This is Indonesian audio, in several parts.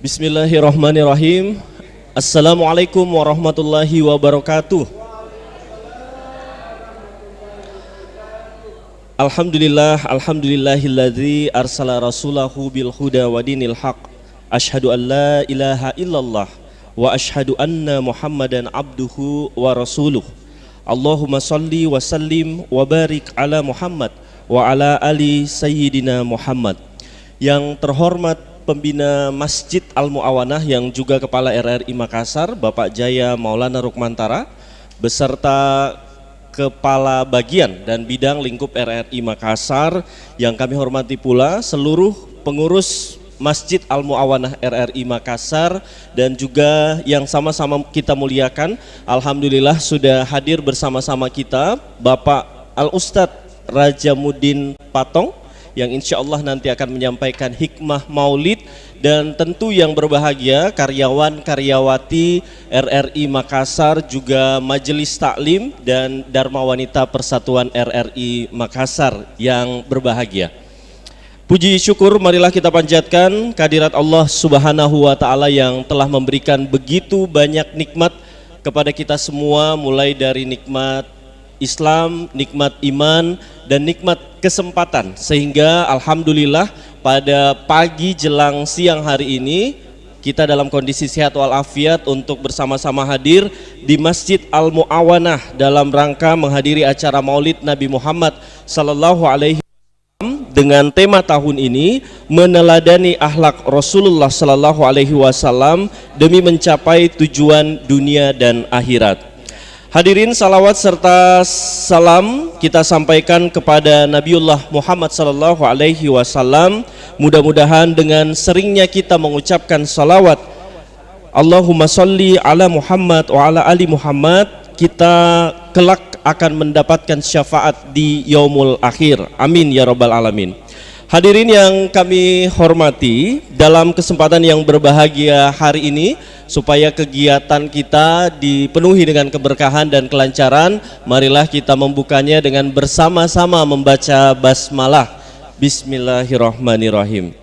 Bismillahirrahmanirrahim. Assalamualaikum warahmatullahi wabarakatuh. Alhamdulillahilladzi arsala rasulahu bil huda wa dinil haq. Asyhadu an la ilaha illallah wa asyhadu anna Muhammadan abduhu wa rasuluh. Allahumma salli wa sallim wa barik ala Muhammad wa ala ali sayyidina Muhammad. Yang terhormat Pembina Masjid Al-Mu'awanah yang juga Kepala RRI Makassar, Bapak Jaya Maulana Rukmantara, beserta Kepala Bagian dan Bidang Lingkup RRI Makassar, yang kami hormati pula seluruh pengurus Masjid Al-Mu'awanah RRI Makassar, dan juga yang sama-sama kita muliakan, alhamdulillah sudah hadir bersama-sama kita Bapak Al-Ustadz Rajamuddin Patong, yang insya Allah nanti akan menyampaikan hikmah maulid, dan tentu yang berbahagia karyawan-karyawati RRI Makassar, juga Majelis Taklim dan Dharma Wanita Persatuan RRI Makassar yang berbahagia. Puji syukur marilah kita panjatkan kehadirat Allah Subhanahu wa Ta'ala yang telah memberikan begitu banyak nikmat kepada kita semua, mulai dari nikmat Islam, nikmat iman, dan nikmat kesempatan, sehingga alhamdulillah pada pagi jelang siang hari ini kita dalam kondisi sehat walafiat untuk bersama-sama hadir di Masjid Al-Mu'awanah dalam rangka menghadiri acara Maulid Nabi Muhammad sallallahu alaihi wasallam dengan tema tahun ini meneladani akhlak Rasulullah sallallahu alaihi wasallam demi mencapai tujuan dunia dan akhirat. Hadirin, salawat serta salam kita sampaikan kepada Nabiullah Muhammad sallallahu alaihi wasallam. Mudah-mudahan dengan seringnya kita mengucapkan salawat Allahumma sholli ala Muhammad wa ala ali Muhammad, kita kelak akan mendapatkan syafaat di yaumul akhir. Amin ya rabbal alamin. Hadirin yang kami hormati, dalam kesempatan yang berbahagia hari ini, supaya kegiatan kita dipenuhi dengan keberkahan dan kelancaran, marilah kita membukanya dengan bersama-sama membaca basmalah. Bismillahirrahmanirrahim.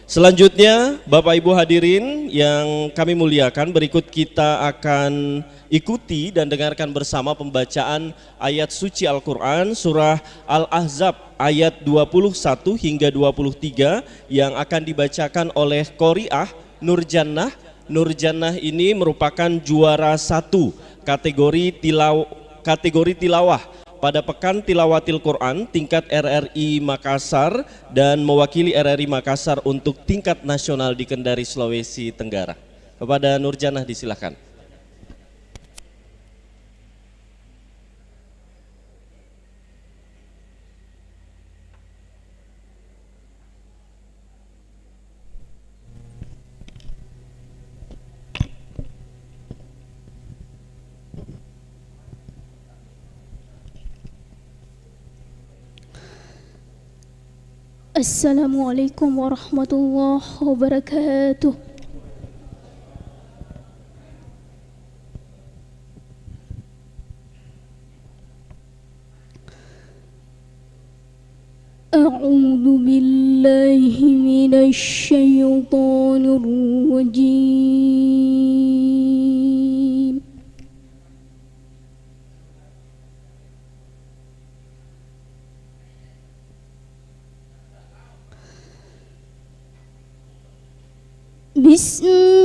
Selanjutnya, Bapak Ibu hadirin yang kami muliakan, berikut kita akan ikuti dan dengarkan bersama pembacaan ayat suci Al-Quran surah Al-Ahzab ayat 21 hingga 23 yang akan dibacakan oleh Qori'ah Nurjannah. Nurjannah ini merupakan juara 1 kategori tilawah pada Pekan Tilawatil Quran tingkat RRI Makassar dan mewakili RRI Makassar untuk tingkat nasional di Kendari, Sulawesi Tenggara. Kepada Nurjannah disilakan. Assalamualaikum warahmatullahi wabarakatuh. A'udzu billahi minasy syaithanir rajim. Bismillahirrahmanirrahim.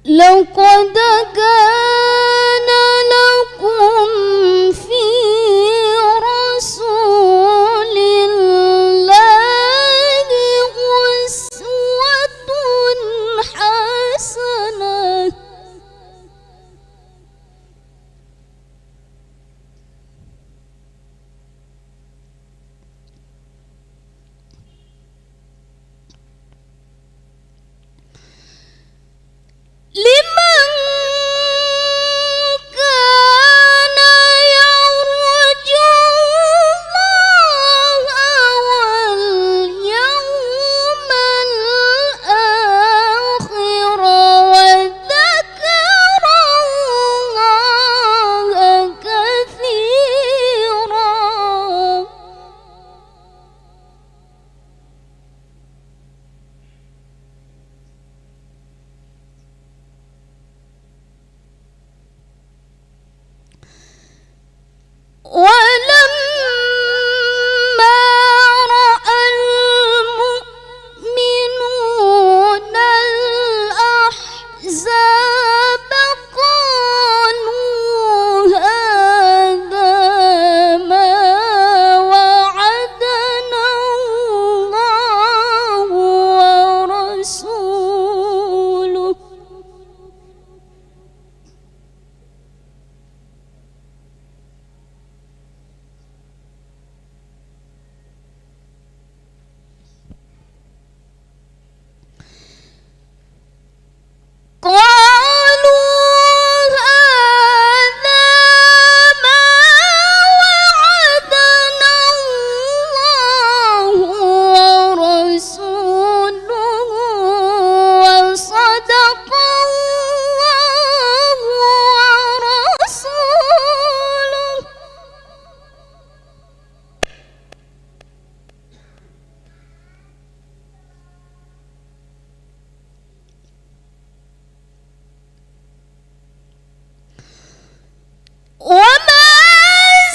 لقد كان لكم في رسول الله أسوة حسنة. ولما رأى المؤمنون الأحزاب قالوا هذا ما وعدنا الله ورسوله قالوا هذا ما وعدنا الله ورسوله وصدق الله ورسوله وما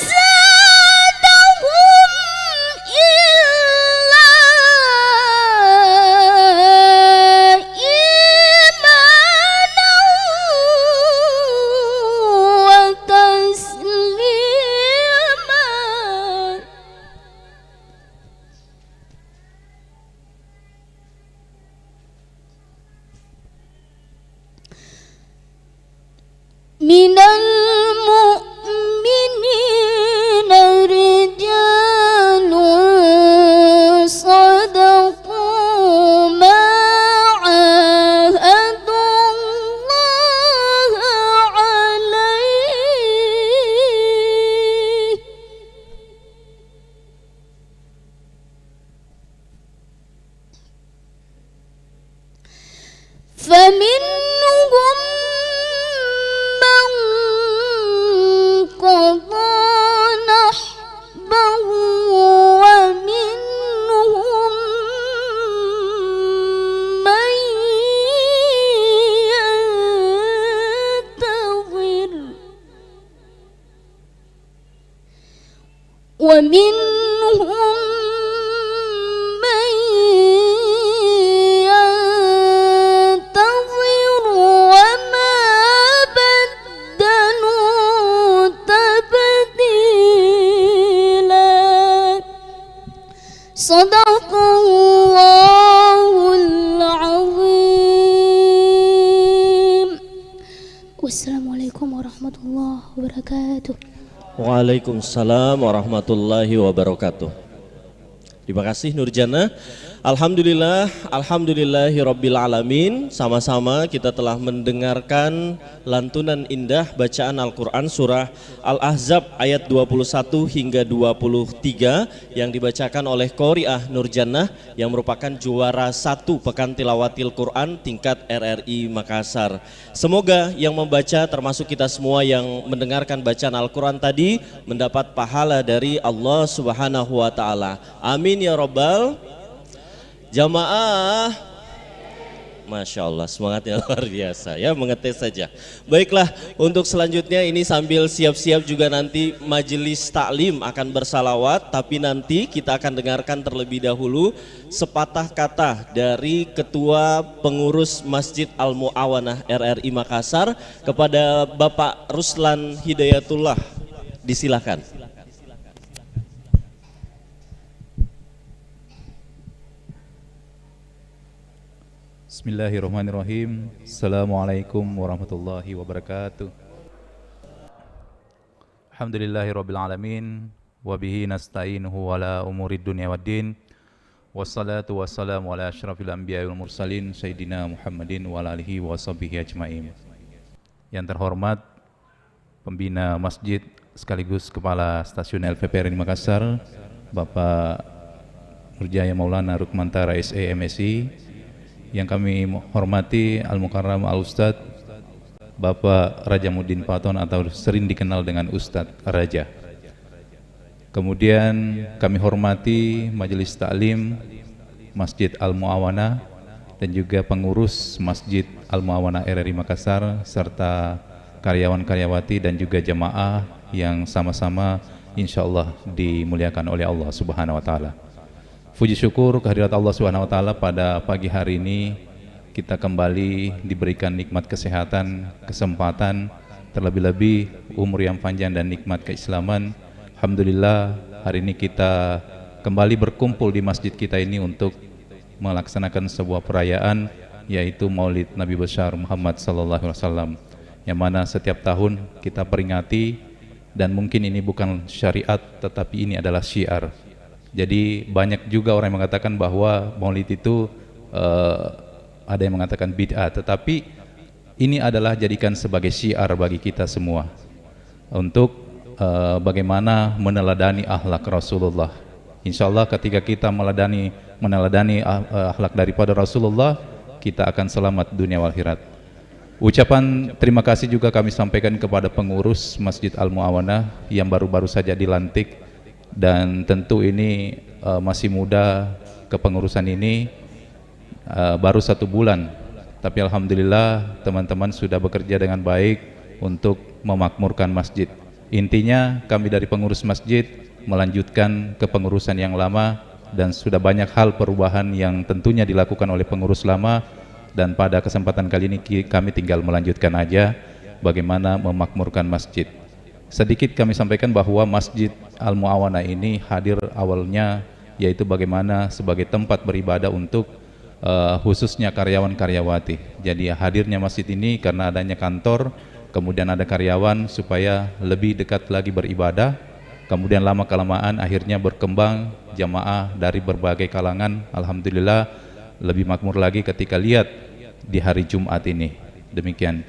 زادهم إلا إيمانا وتسليما من المؤمنين رجال صدقوا ما عاهدوا الله عليه فمنهم من قضى نحبه ومنهم من ينتظر ومنهم من ينتظر وما بدلوا تبديلا صدق الله العظيم والسلام عليكم ورحمة الله وبركاته. Waalaikumsalam warahmatullahi wabarakatuh. Terima kasih Nurjana. Alhamdulillah, alhamdulillahirabbil alamin. Sama-sama kita telah mendengarkan lantunan indah bacaan Al-Qur'an surah Al-Ahzab ayat 21 hingga 23 yang dibacakan oleh Qori'ah Nurjannah yang merupakan juara 1 Pekan Tilawatil Quran tingkat RRI Makassar. Semoga yang membaca termasuk kita semua yang mendengarkan bacaan Al-Qur'an tadi mendapat pahala dari Allah Subhanahu wa taala. Amin ya rabbal jamaah. Masya Allah, semangatnya luar biasa ya, mengetes saja. Baiklah, untuk selanjutnya ini sambil siap-siap juga nanti majelis taklim akan bersalawat, tapi nanti kita akan dengarkan terlebih dahulu sepatah kata dari Ketua Pengurus Masjid Al-Mu'awanah RRI Makassar kepada Bapak Ruslan Hidayatullah. Disilakan. Bismillahirrahmanirrahim. Assalamualaikum warahmatullahi wabarakatuh. Alhamdulillahirabbil alamin wa bihi nasta'inuhu ala umurid dunya waddin. Wassalatu wassalamu ala asyrafil anbiya'i wal mursalin sayyidina Muhammadin wa ala alihi wa sahbihi ajmain. Yang terhormat pembina masjid sekaligus kepala stasiun LVPR di Makassar, Bapak Nurjaya Maulana Rukmantara SE MSI. Yang kami hormati Al-Mukarram Al-Ustadz Bapak Raja Muddin Paton atau sering dikenal dengan Ustadz Raja. Kemudian kami hormati Majelis Taklim Masjid Al-Mu'awanah dan juga pengurus Masjid Al-Mu'awanah RRI Makassar serta karyawan-karyawati dan juga jamaah yang sama-sama insya Allah dimuliakan oleh Allah Subhanahu wa Ta'ala. Puji syukur kehadirat Allah Subhanahu wa Ta'ala, pada pagi hari ini kita kembali diberikan nikmat kesehatan, kesempatan, terlebih-lebih umur yang panjang dan nikmat keislaman. Alhamdulillah, hari ini kita kembali berkumpul di masjid kita ini untuk melaksanakan sebuah perayaan, yaitu Maulid Nabi besar Muhammad sallallahu alaihi wasallam, yang mana setiap tahun kita peringati, dan mungkin ini bukan syariat tetapi ini adalah syiar. Jadi banyak juga orang yang mengatakan bahwa Maulid itu ada yang mengatakan bid'ah, tetapi ini adalah jadikan sebagai syiar bagi kita semua untuk bagaimana meneladani akhlak Rasulullah. Insya Allah ketika kita meneladani akhlak daripada Rasulullah, kita akan selamat dunia wal akhirat. Ucapan terima kasih juga kami sampaikan kepada pengurus Masjid Al-Mu'awanah yang baru-baru saja dilantik, dan tentu ini masih muda kepengurusan ini, baru 1 bulan, tapi alhamdulillah teman-teman sudah bekerja dengan baik untuk memakmurkan masjid. Intinya kami dari pengurus masjid melanjutkan kepengurusan yang lama, dan sudah banyak hal perubahan yang tentunya dilakukan oleh pengurus lama, dan pada kesempatan kali ini kami tinggal melanjutkan aja bagaimana memakmurkan masjid. Sedikit kami sampaikan bahwa Masjid Al-Mu'awanah ini hadir awalnya yaitu bagaimana sebagai tempat beribadah untuk khususnya karyawan-karyawati. Jadi hadirnya masjid ini karena adanya kantor, kemudian ada karyawan supaya lebih dekat lagi beribadah. Kemudian lama-kelamaan akhirnya berkembang jamaah dari berbagai kalangan. Alhamdulillah lebih makmur lagi ketika lihat di hari Jumat ini. Demikian.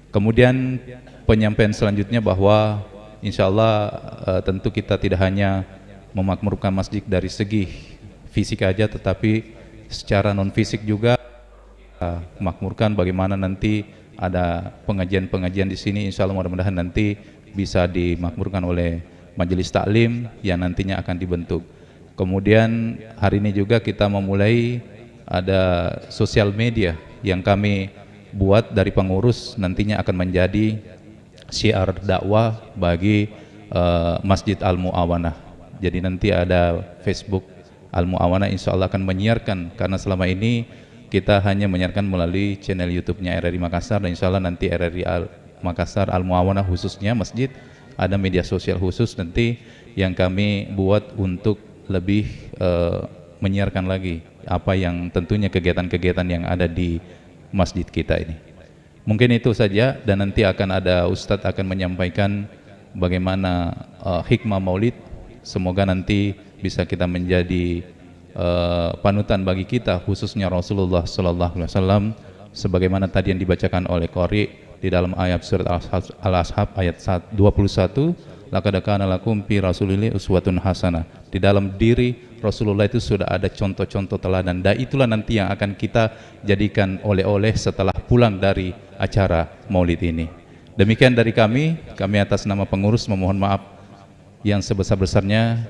Kemudian penyampaian selanjutnya bahwa insya Allah tentu kita tidak hanya memakmurkan masjid dari segi fisik aja, tetapi secara non fisik juga makmurkan bagaimana nanti ada pengajian-pengajian di sini. Insya Allah mudah-mudahan nanti bisa dimakmurkan oleh majelis taklim yang nantinya akan dibentuk. Kemudian hari ini juga kita memulai ada sosial media yang kami buat dari pengurus, nantinya akan menjadi syiar dakwah bagi Masjid Al-Mu'awanah. Jadi nanti ada Facebook Al-Mu'awanah, insya Allah akan menyiarkan, karena selama ini kita hanya menyiarkan melalui channel YouTube-nya RRI Makassar, dan insya Allah nanti RRI Makassar Al-Mu'awanah khususnya masjid ada media sosial khusus nanti yang kami buat untuk lebih menyiarkan lagi apa yang tentunya kegiatan-kegiatan yang ada di masjid kita ini. Mungkin itu saja, dan nanti akan ada Ustadz akan menyampaikan bagaimana hikmah maulid. Semoga nanti bisa kita menjadi panutan bagi kita, khususnya Rasulullah sallallahu alaihi wasallam, sebagaimana tadi yang dibacakan oleh Qari di dalam ayat surat Al-Ashab ayat 21, laqad kana lakum fi rasulillahi uswatun hasanah. Di dalam diri Rasulullah itu sudah ada contoh-contoh teladan, dan itulah nanti yang akan kita jadikan oleh-oleh setelah pulang dari acara maulid ini. Demikian dari kami atas nama pengurus memohon maaf yang sebesar-besarnya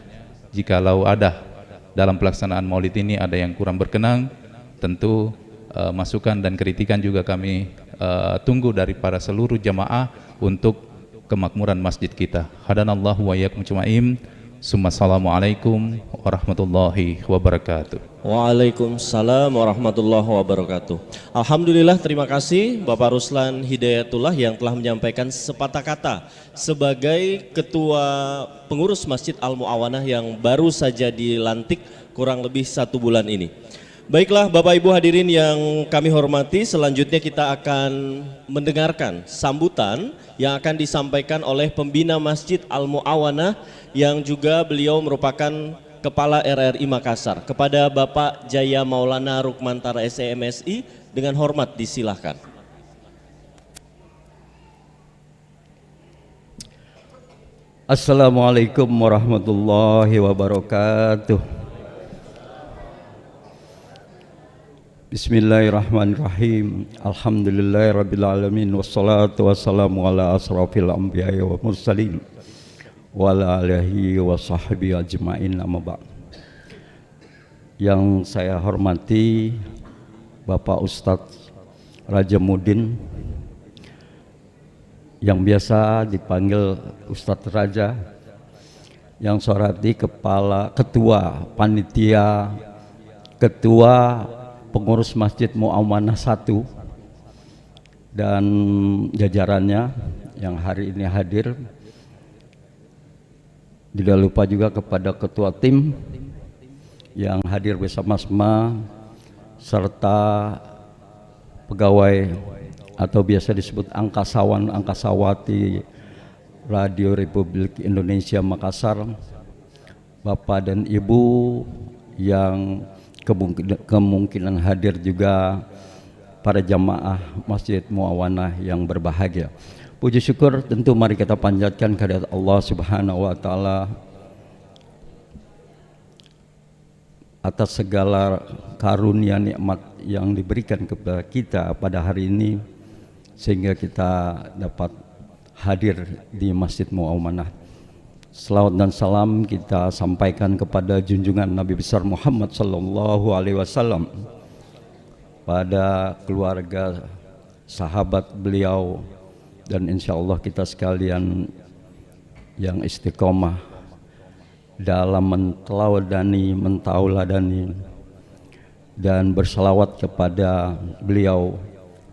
jikalau ada dalam pelaksanaan maulid ini ada yang kurang berkenan. Tentu masukan dan kritikan juga kami tunggu dari para seluruh jamaah untuk kemakmuran masjid kita. Hadanallahu wa iyyakum ajmain. Assalamualaikum warahmatullahi wabarakatuh. Waalaikumsalam warahmatullahi wabarakatuh. Alhamdulillah, terima kasih Bapak Ruslan Hidayatullah yang telah menyampaikan sepatah kata sebagai Ketua Pengurus Masjid Al-Mu'awanah yang baru saja dilantik kurang lebih 1 bulan ini. Baiklah Bapak Ibu hadirin yang kami hormati, selanjutnya kita akan mendengarkan sambutan yang akan disampaikan oleh pembina Masjid Al-Mu'awanah yang juga beliau merupakan Kepala RRI Makassar. Kepada Bapak Jaya Maulana Rukmantara SEMSI dengan hormat disilahkan. Assalamualaikum warahmatullahi wabarakatuh. Bismillahirrahmanirrahim. Alhamdulillahirrabbilalamin. Wassalatu wassalamu ala asrafil anbiya'i wa mursalin wa ala alihi wa sahbihi ajma'in, amma ba'd. Yang saya hormati Bapak Ustadz Raja Mudin yang biasa dipanggil Ustadz Raja, yang saya hormati ketua panitia, ketua pengurus Masjid Mu'awanah 1 dan jajarannya yang hari ini hadir. Tidak lupa juga kepada ketua tim yang hadir bersama-sama serta pegawai atau biasa disebut angkasawan angkasawati Radio Republik Indonesia Makassar, Bapak dan Ibu yang kemungkinan hadir juga, para jamaah Masjid Mu'awanah yang berbahagia. Puji syukur tentu mari kita panjatkan kehadirat Allah Subhanahu wa taala atas segala karunia nikmat yang diberikan kepada kita pada hari ini, sehingga kita dapat hadir di Masjid Mu'awanah. Selawat dan salam kita sampaikan kepada junjungan Nabi besar Muhammad sallallahu alaihi wasallam, pada keluarga, sahabat beliau, dan insya Allah kita sekalian yang istiqomah dalam mentauladani dan berselawat kepada beliau,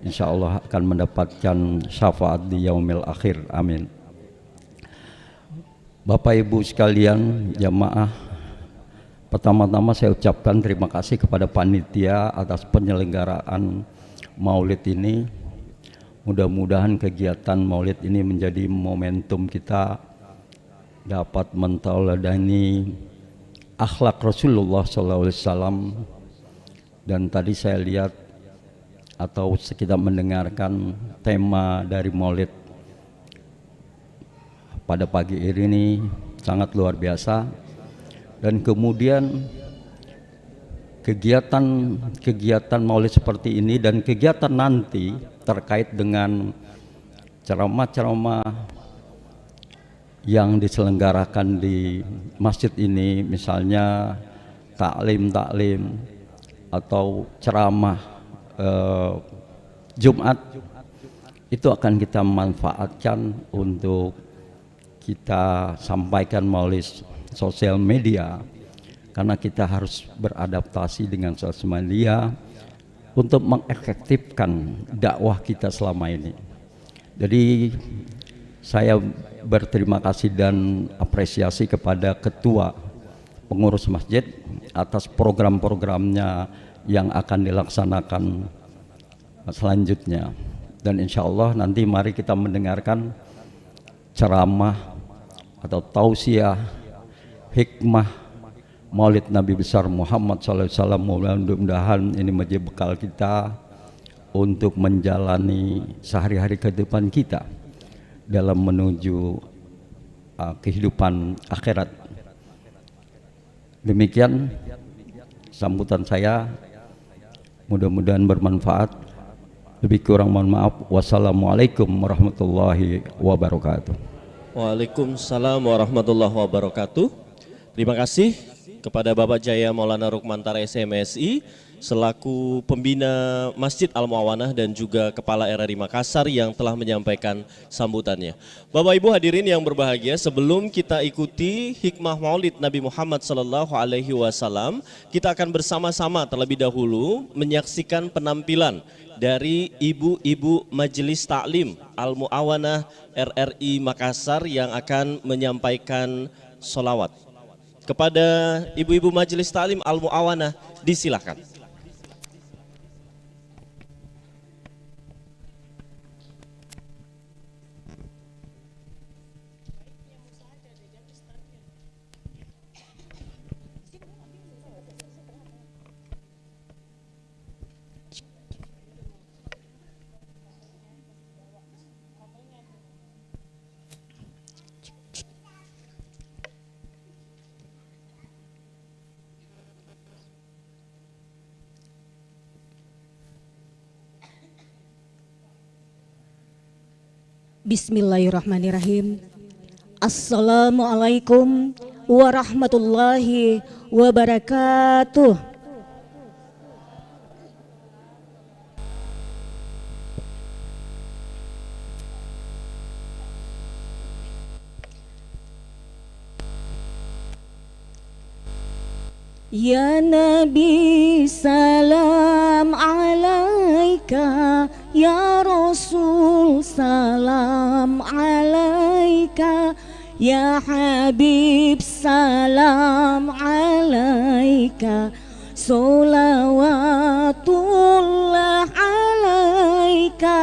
insya Allah akan mendapatkan syafaat di yaumil akhir. Amin. Bapak Ibu sekalian jamaah, pertama-tama saya ucapkan terima kasih kepada panitia atas penyelenggaraan maulid ini. Mudah-mudahan kegiatan maulid ini menjadi momentum kita dapat mentauladani akhlak Rasulullah SAW. Dan tadi saya lihat atau kita mendengarkan tema dari maulid pada pagi ini sangat luar biasa. Dan kemudian kegiatan maulid seperti ini dan kegiatan nanti terkait dengan ceramah-ceramah yang diselenggarakan di masjid ini, misalnya taklim atau ceramah Jumat, itu akan kita manfaatkan untuk kita sampaikan melalui sosial media, karena kita harus beradaptasi dengan sosial media untuk mengefektifkan dakwah kita selama ini. Jadi saya berterima kasih dan apresiasi kepada ketua pengurus masjid atas program-programnya yang akan dilaksanakan selanjutnya. Dan insya Allah nanti mari kita mendengarkan ceramah atau tausiah hikmah maulid Nabi besar Muhammad SAW. Mudah-mudahan ini menjadi bekal kita untuk menjalani sehari-hari kehidupan kita dalam menuju kehidupan akhirat. Demikian sambutan saya, mudah-mudahan bermanfaat. Lebih kurang mohon maaf. Wassalamualaikum warahmatullahi wabarakatuh. Waalaikumsalam warahmatullahi wabarakatuh. Terima kasih kepada Bapak Jaya Maulana Rukmantara SMSI selaku pembina Masjid Al-Mu'awanah dan juga Kepala RRI Makassar yang telah menyampaikan sambutannya. Bapak Ibu hadirin yang berbahagia, sebelum kita ikuti hikmah Maulid Nabi Muhammad SAW, kita akan bersama-sama terlebih dahulu menyaksikan penampilan dari ibu-ibu Majelis Taklim Al-Mu'awanah RRI Makassar yang akan menyampaikan sholawat. Kepada ibu-ibu Majelis Taklim Al-Mu'awanah, disilakan. Bismillahirrahmanirrahim. Assalamualaikum warahmatullahi wabarakatuh. Ya Nabi salam alaika, Ya Rasul salam alaika, Ya Habib salam alaika, Salawatullah alaika.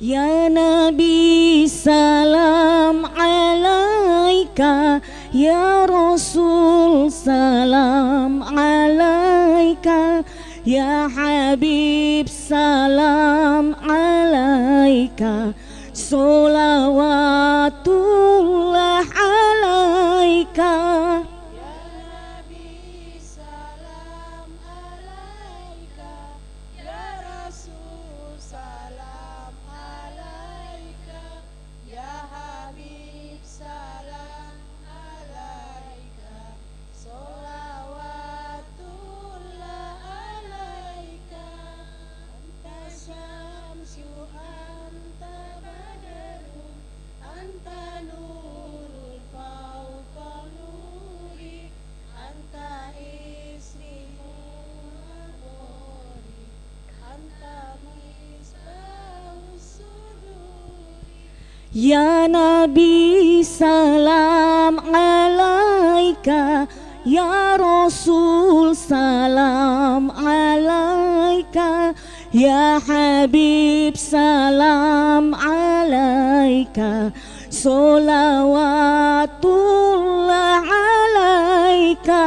Ya Nabi salam alaika, Ya Rasul salam alaika, Ya Habib salam alaika, Salawatullah alaika. Ya Nabi salam alaika, Ya Rasul salam alaika, Ya Habib salam alaika, Salawatullah alaika.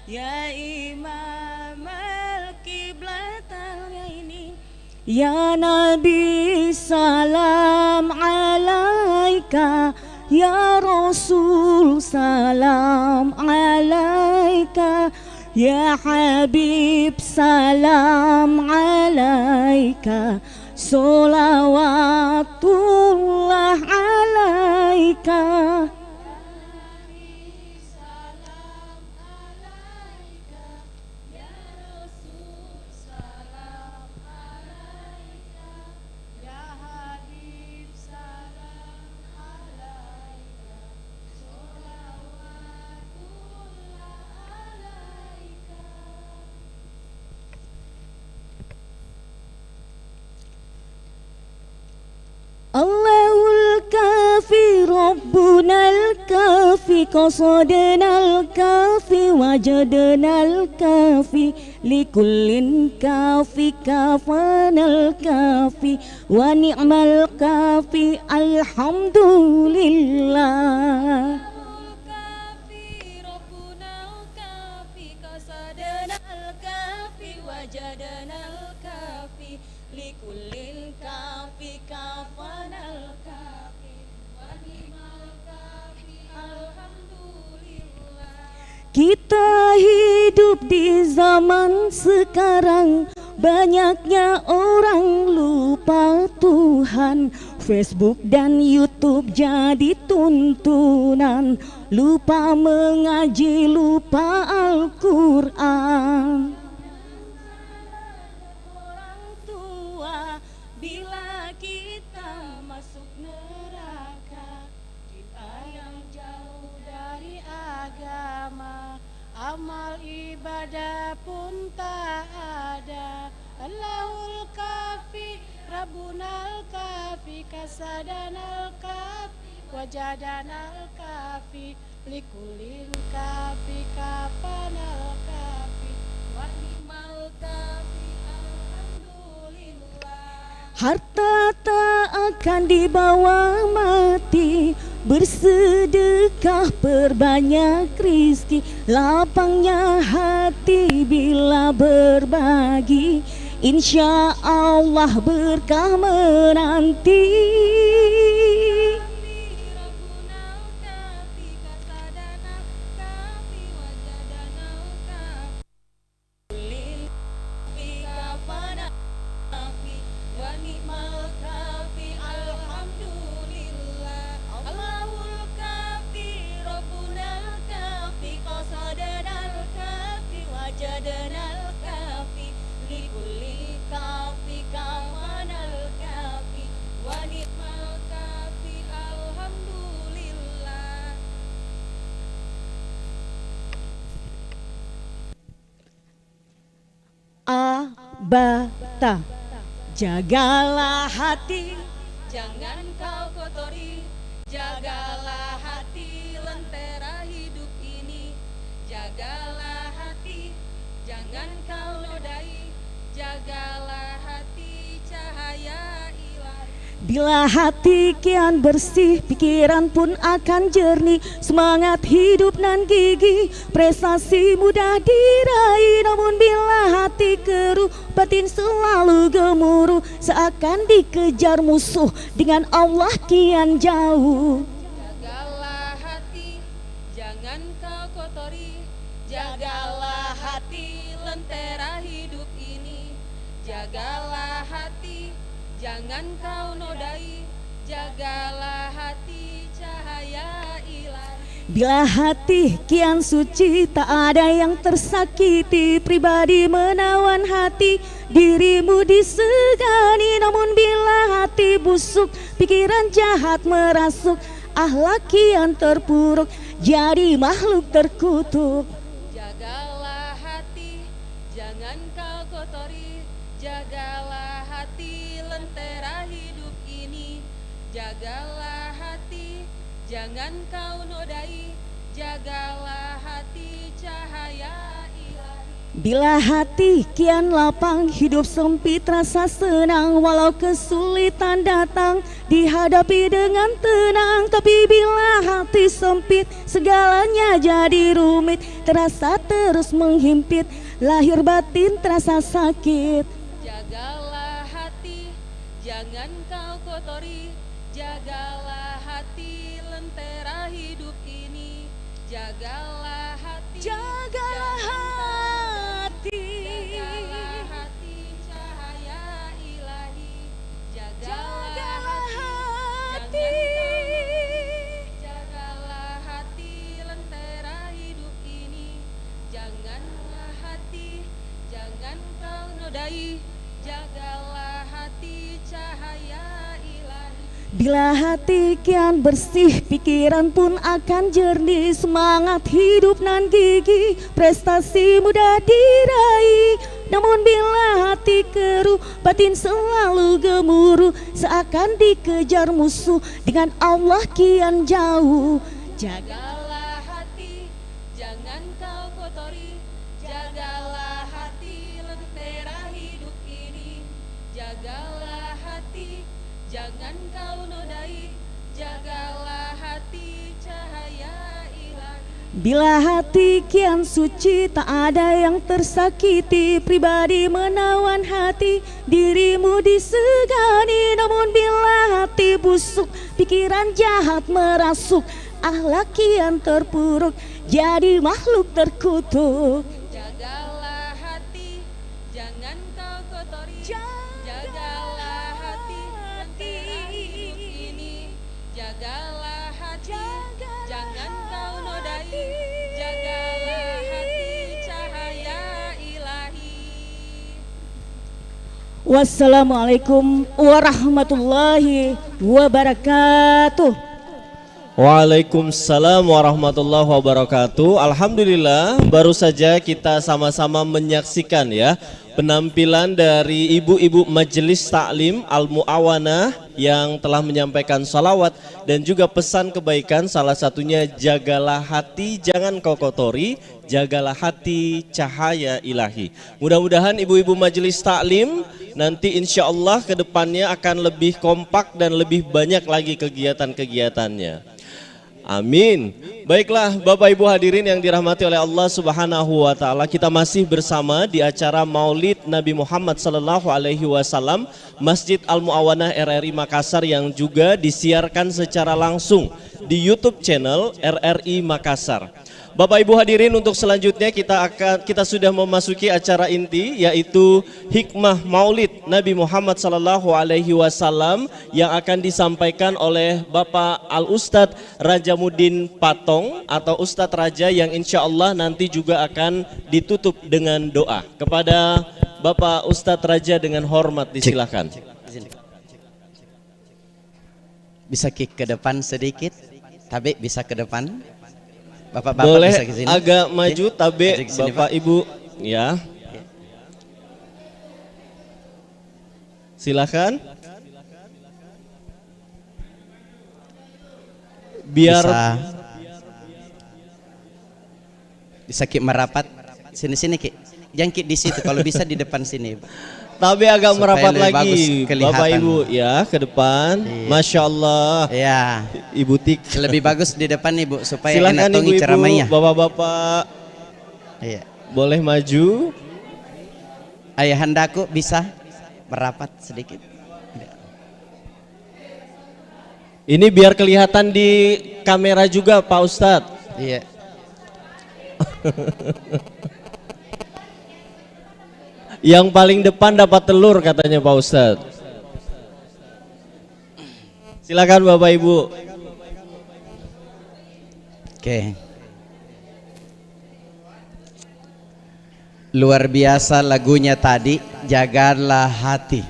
Ya Imam al-Qiblatain, Ya Nabi salam alaika, Ya Rasul salam alaika, Ya Habib salam alaika, Salawatullah alaika. Allahul kafi Rabbunal kafi, qasadnal kafi wajadnal kafi, likullin kafi kafanal kafi, wa ni'mal kafi alhamdulillah. Kita hidup di zaman sekarang, banyaknya orang lupa Tuhan. Facebook dan YouTube jadi tuntunan, lupa mengaji, lupa Al-Quran. Orang tua, bila kita masuk neraka, kita yang jauh dari agama. amal ibadah pun tak ada. Allahul kafi, Rabbunal kafi, kasadanal kafi, wajadanal kafi, likulil kafi, kapanal kafi, wa ni'mal kafi, alhamdulillah. Harta tak akan dibawa mati, bersedekah perbanyak rizki, lapangnya hati bila berbagi, insya Allah berkah menanti. Abata, jagalah hati, jangan kau kotori, jagalah hati, lentera hidup ini. Jagalah hati, jangan kau nodai, jagalah hati, cahaya ilahi. Bila hati kian bersih, pikiran pun akan jernih, semangat hidup nan gigih, prestasi mudah diraih. Namun bila hati keruh, batin selalu gemuruh, seakan dikejar musuh, dengan Allah kian jauh. Jagalah hati, jangan kau kotori, jagalah hati, lentera hidup ini. Jagalah hati, jangan kau nodai, jagalah hati, cahaya ilahi. Bila hati kian suci, tak ada yang tersakiti, pribadi menawan hati, dirimu disegani. Namun bila hati busuk, pikiran jahat merasuk, akhlak kian terpuruk, jadi makhluk terkutuk. Jagalah hati, jangan kau kotori, jagalah hati, lentera hidup ini. Jagalah hati, jangan kau nodai, jagalah hati, cahaya ilahi. Bila hati kian lapang, hidup sempit rasa senang, walau kesulitan datang, dihadapi dengan tenang. Tapi bila hati sempit, segalanya jadi rumit, terasa terus menghimpit, lahir batin terasa sakit. Jagalah hati, jangan kau kotori, jagalah hati, lentera hidup ini. Jagalah hati, Jagalah hati, jagalah hati, cahaya ilahi. Jagalah hati, jagalah hati, lentera hidup ini. Janganlah hati, jangan kau nodai, jagalah hati, cahaya ilahi. bila hati kian bersih, pikiran pun akan jernih, semangat hidup nan gigih, prestasi mudah diraih. Namun bila hati keruh, batin selalu gemuruh, seakan dikejar musuh, dengan Allah kian jauh. Jagalah hati, jangan kau kotori, jagalah hati, lentera hidup ini. Jagalah hati, jangan kau nodai, jagalah hati, cahaya ilahi. Bila hati kian suci, tak ada yang tersakiti, pribadi menawan hati, dirimu disegani. Namun bila hati busuk, pikiran jahat merasuk, akhlak kian terpuruk, jadi makhluk terkutuk. Jagalah hati, jangan kau kotori, jagalah hati, lentera hidup ini. Jagalah hati, jangan kau nodai, jagalah hati, cahaya ilahi. Wassalamualaikum warahmatullahi wabarakatuh. Waalaikumsalam warahmatullahi wabarakatuh. Alhamdulillah, baru saja kita sama-sama menyaksikan ya penampilan dari ibu-ibu Majelis Taklim Al-Mu'awanah yang telah menyampaikan salawat dan juga pesan kebaikan, salah satunya jagalah hati jangan kau kotori, jagalah hati cahaya ilahi. Mudah-mudahan ibu-ibu Majelis Taklim nanti insya Allah ke depannya akan lebih kompak dan lebih banyak lagi kegiatan-kegiatannya. Amin. Baiklah Bapak Ibu hadirin yang dirahmati oleh Allah Subhanahu wa taala, kita masih bersama di acara Maulid Nabi Muhammad sallallahu alaihi wasallam Masjid Al-Mu'awanah RRI Makassar yang juga disiarkan secara langsung di YouTube channel RRI Makassar. Bapak Ibu hadirin, untuk selanjutnya kita sudah memasuki acara inti, yaitu hikmah Maulid Nabi Muhammad sallallahu alaihi wasallam yang akan disampaikan oleh Bapak Al Ustadz Rajamuddin Patong atau Ustadz Raja, yang insya Allah nanti juga akan ditutup dengan doa. Kepada Bapak Ustadz Raja dengan hormat disilakan. Bisa ke depan sedikit, tapi bisa ke depan. Bapak-bapak boleh bisa kesini. Agak maju tabe Bapak Ibu ya. Silakan. Biar bisa Ki merapat sini Ki. Jangan Ki di situ, kalau bisa di depan sini. Tabe agak supaya merapat lagi Bapak Ibu ya ke depan. Iya. Masya Allah ya. Ibu Tik lebih bagus di depan Ibu supaya silakan enak Ibu-ibu, ceramahnya. Bapak-bapak iya. Boleh maju. Ayahandaku bisa merapat sedikit. Ini biar kelihatan di kamera juga Pak Ustadz. Iya. Yang paling depan dapat telur katanya Pak Ustadz. Silakan Bapak Ibu. Oke. Luar biasa lagunya tadi, jagalah hati.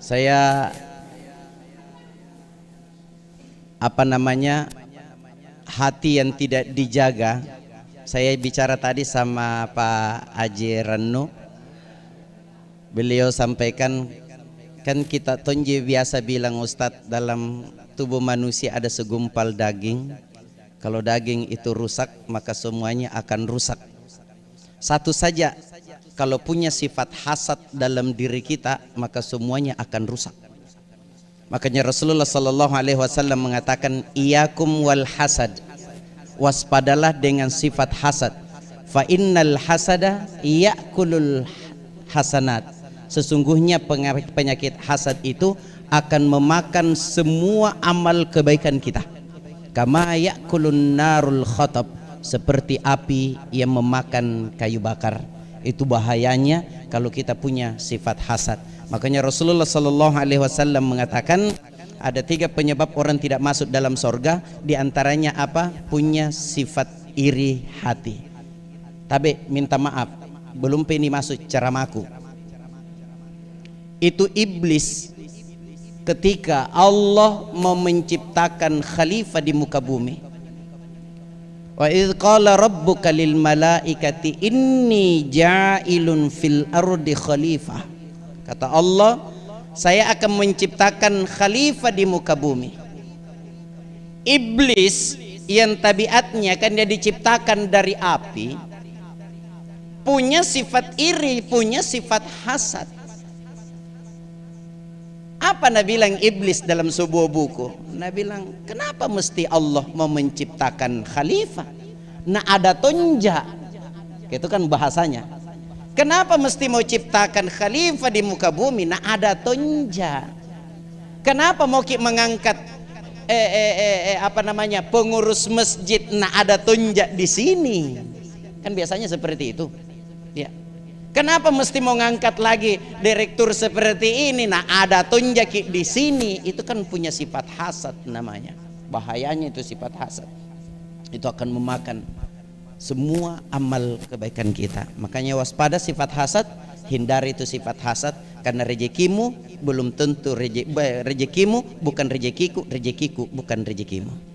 Saya hati yang tidak dijaga. Saya bicara tadi sama Pak Haji Renu. Beliau sampaikan, kan kita tonje biasa bilang Ustadz, dalam tubuh manusia ada segumpal daging. Kalau daging itu rusak, maka semuanya akan rusak. Satu saja, kalau punya sifat hasad dalam diri kita, maka semuanya akan rusak. Makanya Rasulullah sallallahu alaihi wasallam mengatakan, iyakum wal hasad, waspadalah dengan sifat hasad. Fa innal hasada yakulul hasanat. Sesungguhnya penyakit hasad itu akan memakan semua amal kebaikan kita. Kama yakulun narul khatab, seperti api yang memakan kayu bakar. Itu bahayanya kalau kita punya sifat hasad. Makanya Rasulullah sallallahu alaihi wasallam mengatakan ada 3 penyebab orang tidak masuk dalam sorga. Di antaranya apa? Punya sifat iri hati. Tapi minta maaf, belum ini masuk ceramahku. Itu iblis ketika Allah mau menciptakan khalifah di muka bumi. Wa idz qala rabbuka lil malaikati inni ja'ilun fil ardi khalifah. Kata Allah, saya akan menciptakan khalifah di muka bumi. Iblis yang tabiatnya kan dia diciptakan dari api, punya sifat iri, punya sifat hasad. Apa Nabi bilang iblis dalam sebuah buku? Nabi bilang, kenapa mesti Allah mau menciptakan khalifah? Nah ada tonja, itu kan bahasanya. Kenapa mesti mau ciptakan khalifah di muka bumi? Nah ada tonja. Kenapa mau mengangkat pengurus masjid? Nah ada tonja di sini. Kan biasanya seperti itu. Ya. Kenapa mesti mau ngangkat lagi direktur seperti ini? Nah ada tonjaki di sini. Itu kan punya sifat hasad namanya. Bahayanya itu sifat hasad. Itu akan memakan semua amal kebaikan kita. Makanya waspada sifat hasad, hindari itu sifat hasad. Karena rezekimu belum tentu rezekimu bukan rezekiku, rezekiku bukan rezekimu.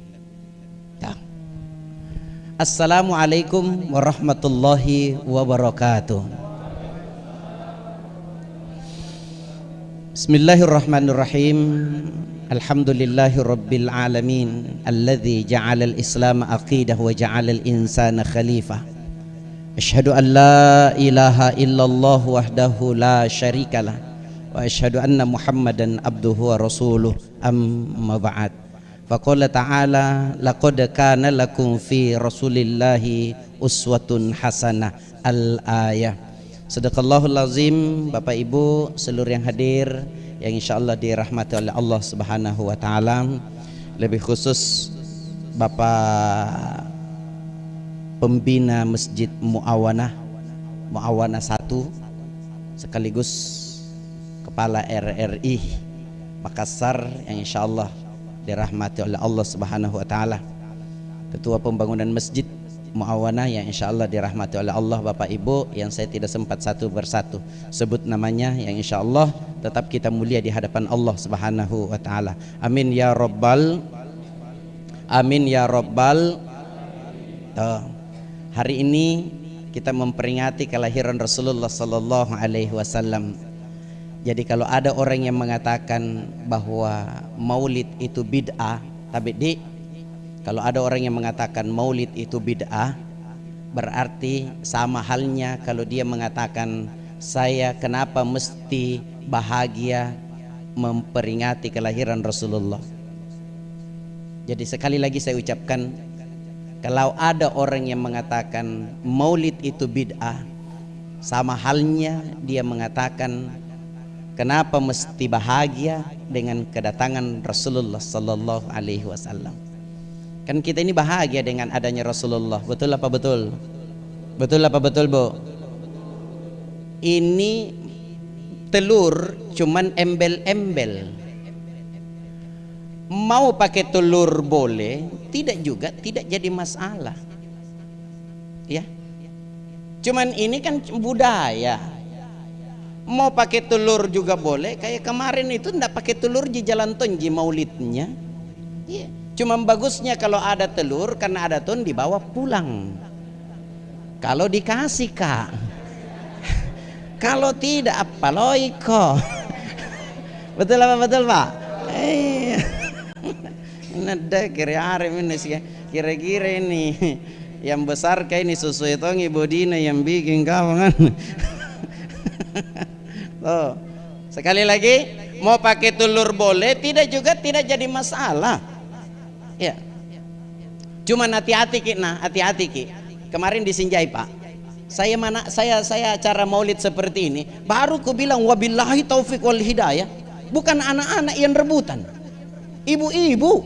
Assalamualaikum warahmatullahi wabarakatuh. Bismillahirrahmanirrahim. Alhamdulillahi rabbil alamin alladzi ja'ala al-islam aqidah wa ja'ala al-insana khalifah. Asyhadu an la ilaha illallah wahdahu la syarikalah wa asyhadu anna Muhammadan abduhu wa rasuluh, amma ba'd. Faqala ta'ala laqad kana lakum fi rasulillahi uswatun hasanah, al-ayah. Sadaqallahul azim. Bapak Ibu seluruh yang hadir, yang insyaallah dirahmati oleh Allah Subhanahu wa taala, lebih khusus Bapak pembina Masjid Muawanah 1 sekaligus Kepala RRI Makassar yang insyaallah dirahmati oleh Allah Subhanahu wa taala, Ketua Pembangunan Masjid Muawanah yang insyaallah dirahmati oleh Allah, Bapak Ibu yang saya tidak sempat satu persatu sebut namanya, yang insyaallah tetap kita mulia di hadapan Allah Subhanahu wa taala. Amin ya rabbal Hari ini kita memperingati kelahiran Rasulullah sallallahu alaihi wasallam. Jadi kalau ada orang yang mengatakan bahwa maulid itu bid'ah, kalau ada orang yang mengatakan maulid itu bid'ah, berarti sama halnya kalau dia mengatakan saya kenapa mesti bahagia memperingati kelahiran Rasulullah. Jadi sekali lagi saya ucapkan, kalau ada orang yang mengatakan maulid itu bid'ah, sama halnya dia mengatakan kenapa mesti bahagia dengan kedatangan Rasulullah sallallahu alaihi wasallam. Kan kita ini bahagia dengan adanya Rasulullah. Betul apa betul? Betul apa betul, Bu? Ini telur cuman embel-embel. Mau pakai telur boleh, tidak juga tidak jadi masalah. Ya. Cuman ini kan budaya. Mau pakai telur juga boleh. Kayak kemarin itu ndak pakai telur di jalan tonji maulidnya. Iya. Cuma bagusnya kalau ada telur, karena ada ton dibawa pulang. Kalau dikasih Kak. Kalau tidak apa loiko. Betul apa betul Pak? Nada kira-kira ini yang besar kayak ini susu itu Ibu Dina yang bikin kau kan. Tuh. Sekali lagi, mau pakai telur boleh, tidak juga tidak jadi masalah. Ya, cuman hati-hati Ki, hati-hati Ki. Kemarin di Sinjai Pak, saya acara maulid seperti ini, baru ku bilang wabillahi taufik wal hidayah, bukan anak-anak yang rebutan, ibu-ibu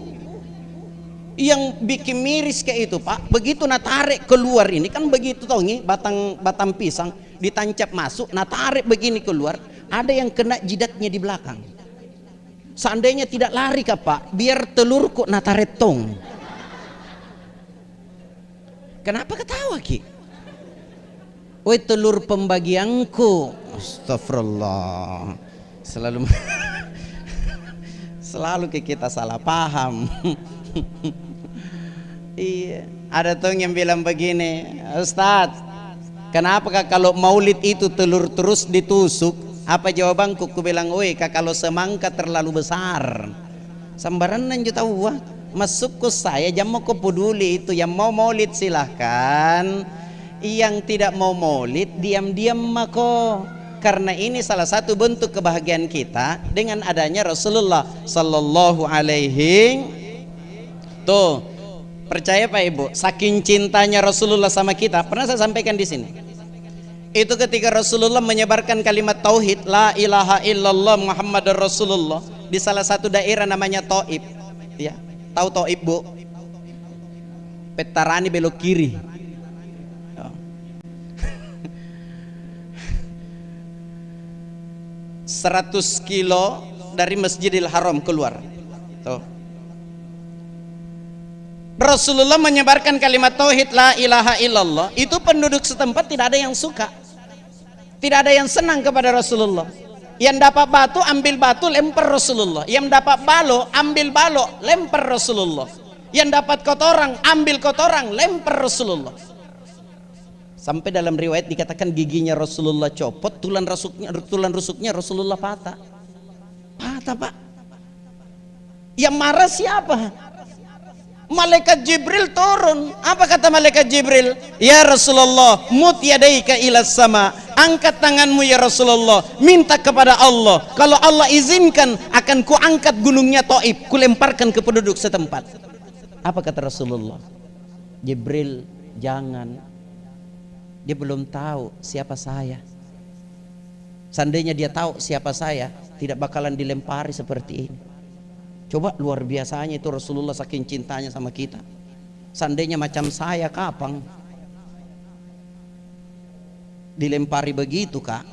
yang bikin miris kayak itu Pak. Begitu tarik keluar ini kan begitu tongi batang pisang ditancap masuk, tarik begini keluar, ada yang kena jidatnya di belakang. Seandainya tidak lari Kak Pak, biar telurku nataretong. Kenapa ketawa Ki? Woi telur pembagianku. Astagfirullah. Selalu kita salah paham. Iya, ada tuh yang bilang begini, Ustadz, kenapa kalau maulid itu telur terus ditusuk? Apa jawabanku? Ku bilang, woi kalau semangka terlalu besar, sambaran juta wah masuk ke saya, jam mau ke peduli itu. Yang mau maulid silahkan, yang tidak mau maulid diam-diam mako. Karena ini salah satu bentuk kebahagiaan kita dengan adanya Rasulullah sallallahu alaihi. Tuh, percaya Pak Ibu, saking cintanya Rasulullah sama kita, pernah saya sampaikan di sini. Itu ketika Rasulullah menyebarkan kalimat tauhid la ilaha illallah Muhammadar Rasulullah di salah satu daerah namanya Taif. Ya, tahu Taif Bu? Petarani belok kiri. 100 kilo dari Masjidil Haram keluar. Tuh. Rasulullah menyebarkan kalimat tauhid la ilaha illallah. Itu penduduk setempat tidak ada yang suka. Tidak ada yang senang kepada Rasulullah. Yang dapat batu ambil batu lempar Rasulullah. Yang dapat balo ambil balo lempar Rasulullah. Yang dapat kotoran, ambil kotoran, lempar Rasulullah. Sampai dalam riwayat dikatakan giginya Rasulullah copot, tulang rusuknya Rasulullah patah. Patah, Pak. Yang marah siapa? Malaikat Jibril turun. Apa kata malaikat Jibril? Ya Rasulullah, mut yadaika ila sama. Angkat tanganmu ya Rasulullah, minta kepada Allah. Kalau Allah izinkan, akan kuangkat gunungnya Taif, kulemparkan ke penduduk setempat. Apa kata Rasulullah? Jibril, jangan. Dia belum tahu siapa saya. Seandainya dia tahu siapa saya, tidak bakalan dilempari seperti ini. Coba luar biasanya itu Rasulullah saking cintanya sama kita. Seandainya macam saya, kapan dilempari begitu, Kak?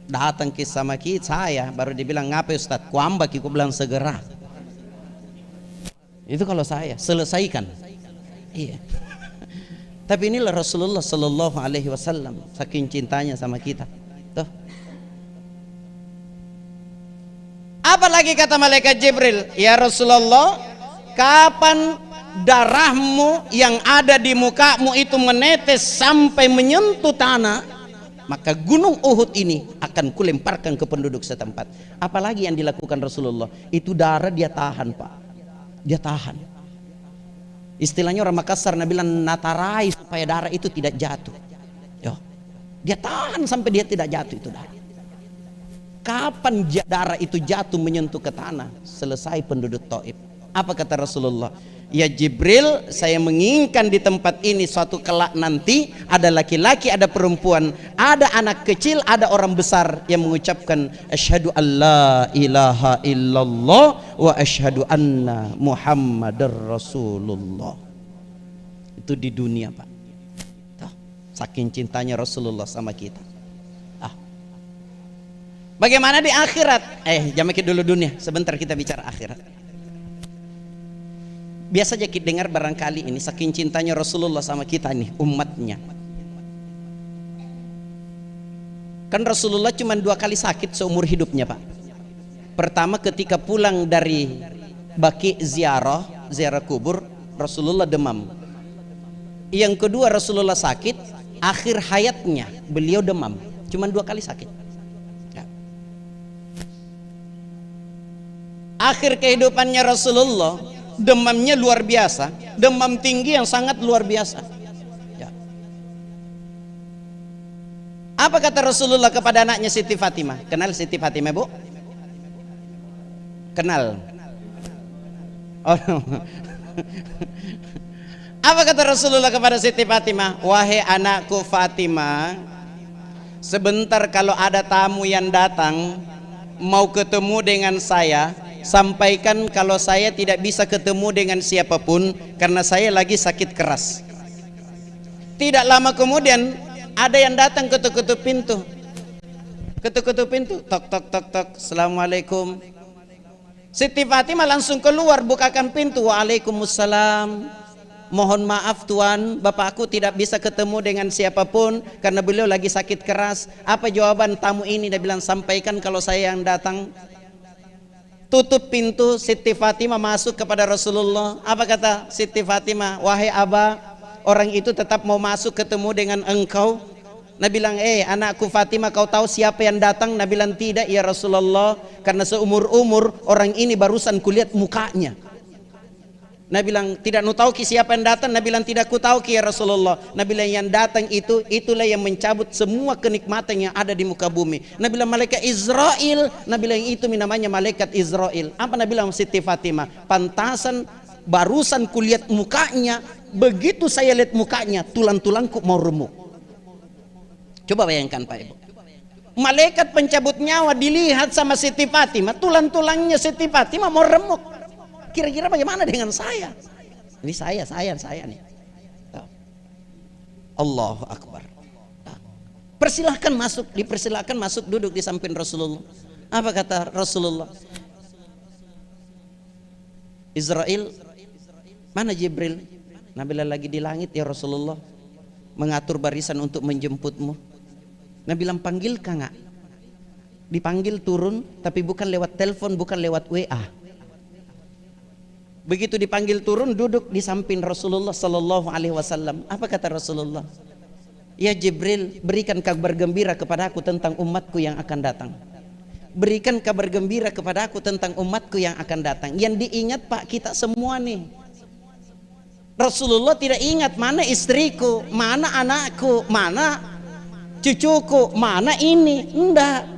Datang ke sama kita, saya baru dibilang ngapa Ustaz? Kuambak, ku bilang segera. Itu kalau saya selesaikan. Iya. Tapi inilah Rasulullah Sallallahu Alaihi Wasallam saking cintanya sama kita. Tuh. Apalagi kata malaikat Jibril, ya Rasulullah, kapan darahmu yang ada di mukamu itu menetes sampai menyentuh tanah, maka gunung Uhud ini akan kulemparkan ke penduduk setempat. Apalagi yang dilakukan Rasulullah, itu darah dia tahan, Pak. Dia tahan. Istilahnya orang Makassar bilang natarai supaya darah itu tidak jatuh. Yo. Dia tahan sampai dia tidak jatuh itu darah. Kapan darah itu jatuh menyentuh ke tanah? Selesai penduduk Taif. Apa kata Rasulullah? Ya Jibril, saya menginginkan di tempat ini suatu kelak nanti ada laki-laki, ada perempuan, ada anak kecil, ada orang besar yang mengucapkan asyhadu alla ilaha illallah wa asyhadu anna Muhammadar Rasulullah. Itu di dunia, Pak. Tuh, saking cintanya Rasulullah sama kita. Bagaimana di akhirat? Jangan mikir dulu dunia, sebentar kita bicara akhirat. Biasa aja kita dengar barangkali ini saking cintanya Rasulullah sama kita nih umatnya. Kan Rasulullah cuma 2 kali sakit seumur hidupnya, Pak. Pertama ketika pulang dari Baqi ziarah kubur, Rasulullah demam. Yang kedua Rasulullah sakit, akhir hayatnya beliau demam. Cuma 2 kali sakit. Akhir kehidupannya Rasulullah demamnya luar biasa, demam tinggi yang sangat luar biasa. Ya. Apa kata Rasulullah kepada anaknya Siti Fatimah? Kenal Siti Fatimah, Bu? Kenal. Oh. Apa kata Rasulullah kepada Siti Fatimah? Wahai anakku Fatimah, sebentar kalau ada tamu yang datang mau ketemu dengan saya, sampaikan kalau saya tidak bisa ketemu dengan siapapun karena saya lagi sakit keras. Tidak lama kemudian ada yang datang ketuk-ketuk pintu. Ketuk-ketuk pintu, tok tok tok tok, assalamualaikum. Siti Fatimah langsung keluar bukakan pintu. Waalaikumsalam. Mohon maaf Tuan, bapakku tidak bisa ketemu dengan siapapun karena beliau lagi sakit keras. Apa jawaban tamu ini? Dia bilang sampaikan kalau saya yang datang. Tutup pintu, Siti Fatimah masuk kepada Rasulullah. Apa kata Siti Fatimah? Wahai Aba, orang itu tetap mau masuk ketemu dengan engkau. Nabi bilang, anakku Fatimah, kau tahu siapa yang datang? Nabi bilang, tidak ya Rasulullah, karena seumur-umur orang ini barusan kulihat mukanya. Nabi bilang, tidak tahu ki siapa yang datang? Nabi bilang, tidak ku tahu ki ya Rasulullah. Nabi bilang, yang datang itulah yang mencabut semua kenikmatan yang ada di muka bumi. Nabi bilang, malaikat Israel. Nabi bilang, itu namanya malaikat Israel. Apa Nabi bilang Siti Fatimah? Pantasan barusan kulihat mukanya, begitu saya lihat mukanya, tulang-tulangku mau remuk. Coba bayangkan Pak Ibu. Malaikat pencabut nyawa dilihat sama Siti Fatimah, tulang-tulangnya Siti Fatimah mau remuk. Kira-kira bagaimana dengan saya? Ini saya nih. Allahu Akbar. Dipersilahkan masuk duduk di samping Rasulullah. Apa kata Rasulullah? Israel, mana Jibril? Nabi lagi di langit ya Rasulullah, mengatur barisan untuk menjemputmu. Nabi bilang, panggil nggak? Dipanggil turun, tapi bukan lewat telepon, bukan lewat WA. Begitu dipanggil turun, duduk di samping Rasulullah sallallahu alaihi wasallam. Apa kata Rasulullah? Ya Jibril, berikan kabar gembira kepada aku tentang umatku yang akan datang. Berikan kabar gembira kepada aku tentang umatku yang akan datang. Yang diingat Pak kita semua nih. Rasulullah tidak ingat mana istriku, mana anakku, mana cucuku, mana ini. Enggak.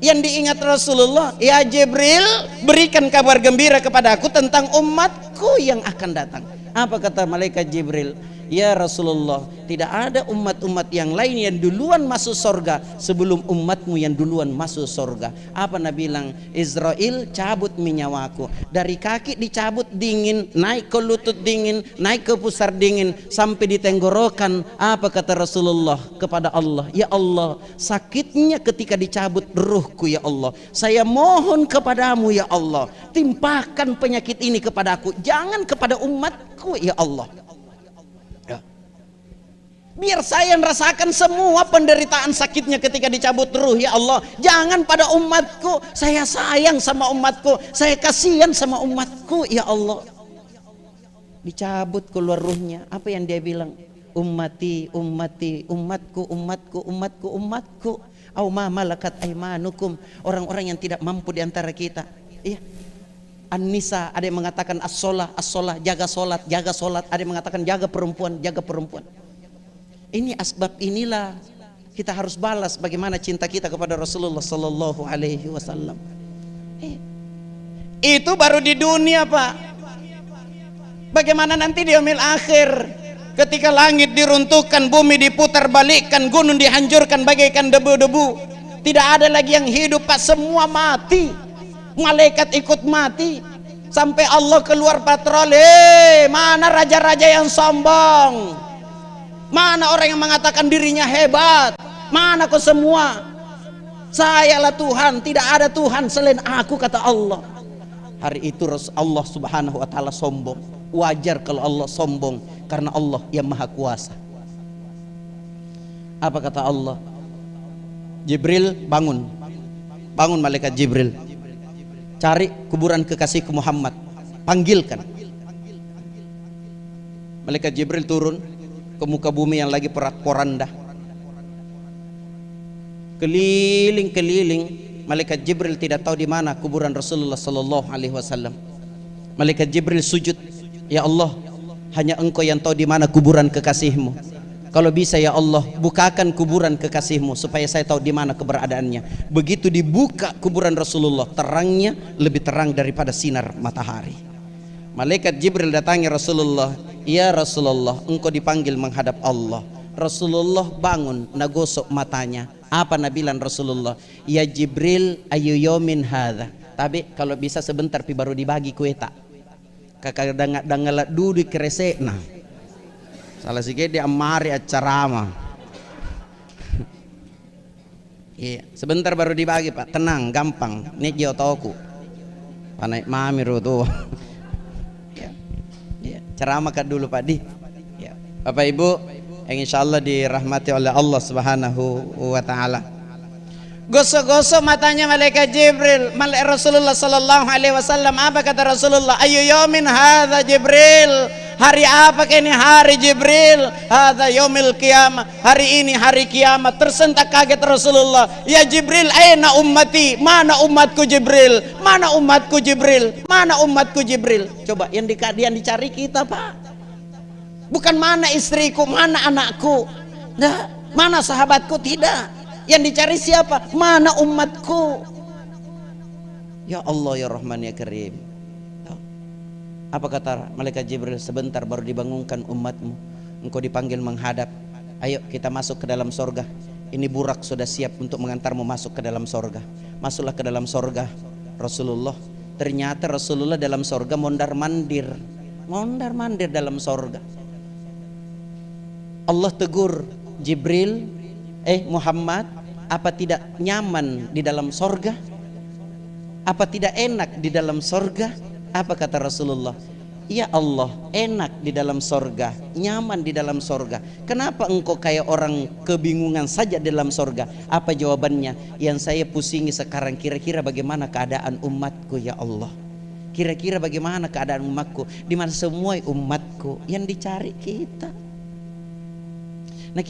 Yang diingat Rasulullah, ya Jibril, berikan kabar gembira kepada aku tentang umatku yang akan datang. Apa kata malaikat Jibril? Ya Rasulullah, tidak ada umat-umat yang lain yang duluan masuk surga sebelum umatmu yang duluan masuk surga. Apa Nabi bilang? Israel cabut minyawaku. Dari kaki dicabut dingin, naik ke lutut dingin, naik ke pusar dingin, sampai di tenggorokan. Apa kata Rasulullah kepada Allah? Ya Allah, sakitnya ketika dicabut ruhku ya Allah. Saya mohon kepadamu ya Allah, timpakan penyakit ini kepadaku, jangan kepada umatku ya Allah. Biar saya merasakan semua penderitaan sakitnya ketika dicabut ruh ya Allah. Jangan pada umatku. Saya sayang sama umatku, saya kasihan sama umatku ya Allah. Dicabut keluar ruhnya. Apa yang dia bilang? Ummati, ummati, umatku, umatku, umatku, umatku. Au ma malakat aimanukum, orang-orang yang tidak mampu di antara kita. Iya. An-Nisa, ada yang mengatakan as-sholah, as-sholah, jaga sholat, jaga sholat. Ada yang mengatakan jaga perempuan, jaga perempuan. Ini asbab inilah kita harus balas bagaimana cinta kita kepada Rasulullah sallallahu alaihi wasallam. Itu baru di dunia, Pak. Bagaimana nanti di yaumil akhir ketika langit diruntuhkan, bumi diputar balikkan, gunung dihancurkan bagaikan debu-debu. Tidak ada lagi yang hidup, Pak. Semua mati. Malaikat ikut mati. Sampai Allah keluar patroli. Mana raja-raja yang sombong? Mana orang yang mengatakan dirinya hebat? Mana kau semua? Sayalah Tuhan, tidak ada Tuhan selain aku, kata Allah. Hari itu Allah subhanahu wa ta'ala sombong. Wajar kalau Allah sombong, karena Allah yang maha kuasa. Apa kata Allah? Jibril bangun. Bangun malaikat Jibril. Cari kuburan kekasihku Muhammad. Panggilkan. Malaikat Jibril turun ke muka bumi yang lagi porak-poranda. Keliling-keliling, malaikat Jibril tidak tahu di mana kuburan Rasulullah sallallahu alaihi wasallam. Malaikat Jibril sujud, ya Allah, hanya Engkau yang tahu di mana kuburan kekasihmu. Kalau bisa ya Allah, bukakan kuburan kekasihmu supaya saya tahu di mana keberadaannya. Begitu dibuka kuburan Rasulullah, terangnya lebih terang daripada sinar matahari. Malaikat Jibril datangi Rasulullah. Ya Rasulullah, engkau dipanggil menghadap Allah. Rasulullah bangun, nagosok matanya. Apa nabilan Rasulullah? Ya Jibril, ayu yomin hadha. Tapi kalau bisa sebentar pi baru dibagi kue tak. Kakak dangalat duduk kerese. Nah, salah sikit dia amari acara mah. Iya, sebentar baru dibagi Pak. Tenang, gampang. Nih jauh toku. Panai mami rutu. Ceramah kat dulu Pak Di. Ya. Bapak Ibu yang insya Allah dirahmati oleh Allah subhanahu wa ta'ala. Gosok-gosok matanya malaikat Jibril. Rasulullah sallallahu alaihi wasallam. Apa kata Rasulullah? Ayu yaumin hadza Jibril. Hari apa ini hari Jibril? Hadza yaumil qiyamah. Hari ini hari kiamat. Tersentak kaget Rasulullah. Ya Jibril, aina ummati? Mana umatku Jibril? Mana umatku Jibril? Mana umatku Jibril? Coba yang dicari kita, Pak. Bukan mana istriku, mana anakku. Nah, mana sahabatku, tidak. Yang dicari siapa? Mana umatku? Ya Allah ya Rahman ya Karim. Apa kata malaikat Jibril? Sebentar baru dibangunkan umatmu. Engkau dipanggil menghadap. Ayo kita masuk ke dalam sorga. Ini burak sudah siap untuk mengantarmu masuk ke dalam sorga. Masuklah ke dalam sorga Rasulullah. Ternyata Rasulullah dalam sorga mondar-mandir. Mondar-mandir dalam sorga. Allah tegur Jibril, Muhammad, apa tidak nyaman di dalam sorga? Apa tidak enak di dalam sorga? Apa kata Rasulullah? Ya Allah, enak di dalam sorga, nyaman di dalam sorga. Kenapa engkau kayak orang kebingungan saja di dalam sorga? Apa jawabannya? Yang saya pusingi sekarang, kira-kira bagaimana keadaan umatku ya Allah? Kira-kira bagaimana keadaan umatku, di mana semua umatku yang dicari kita. Nah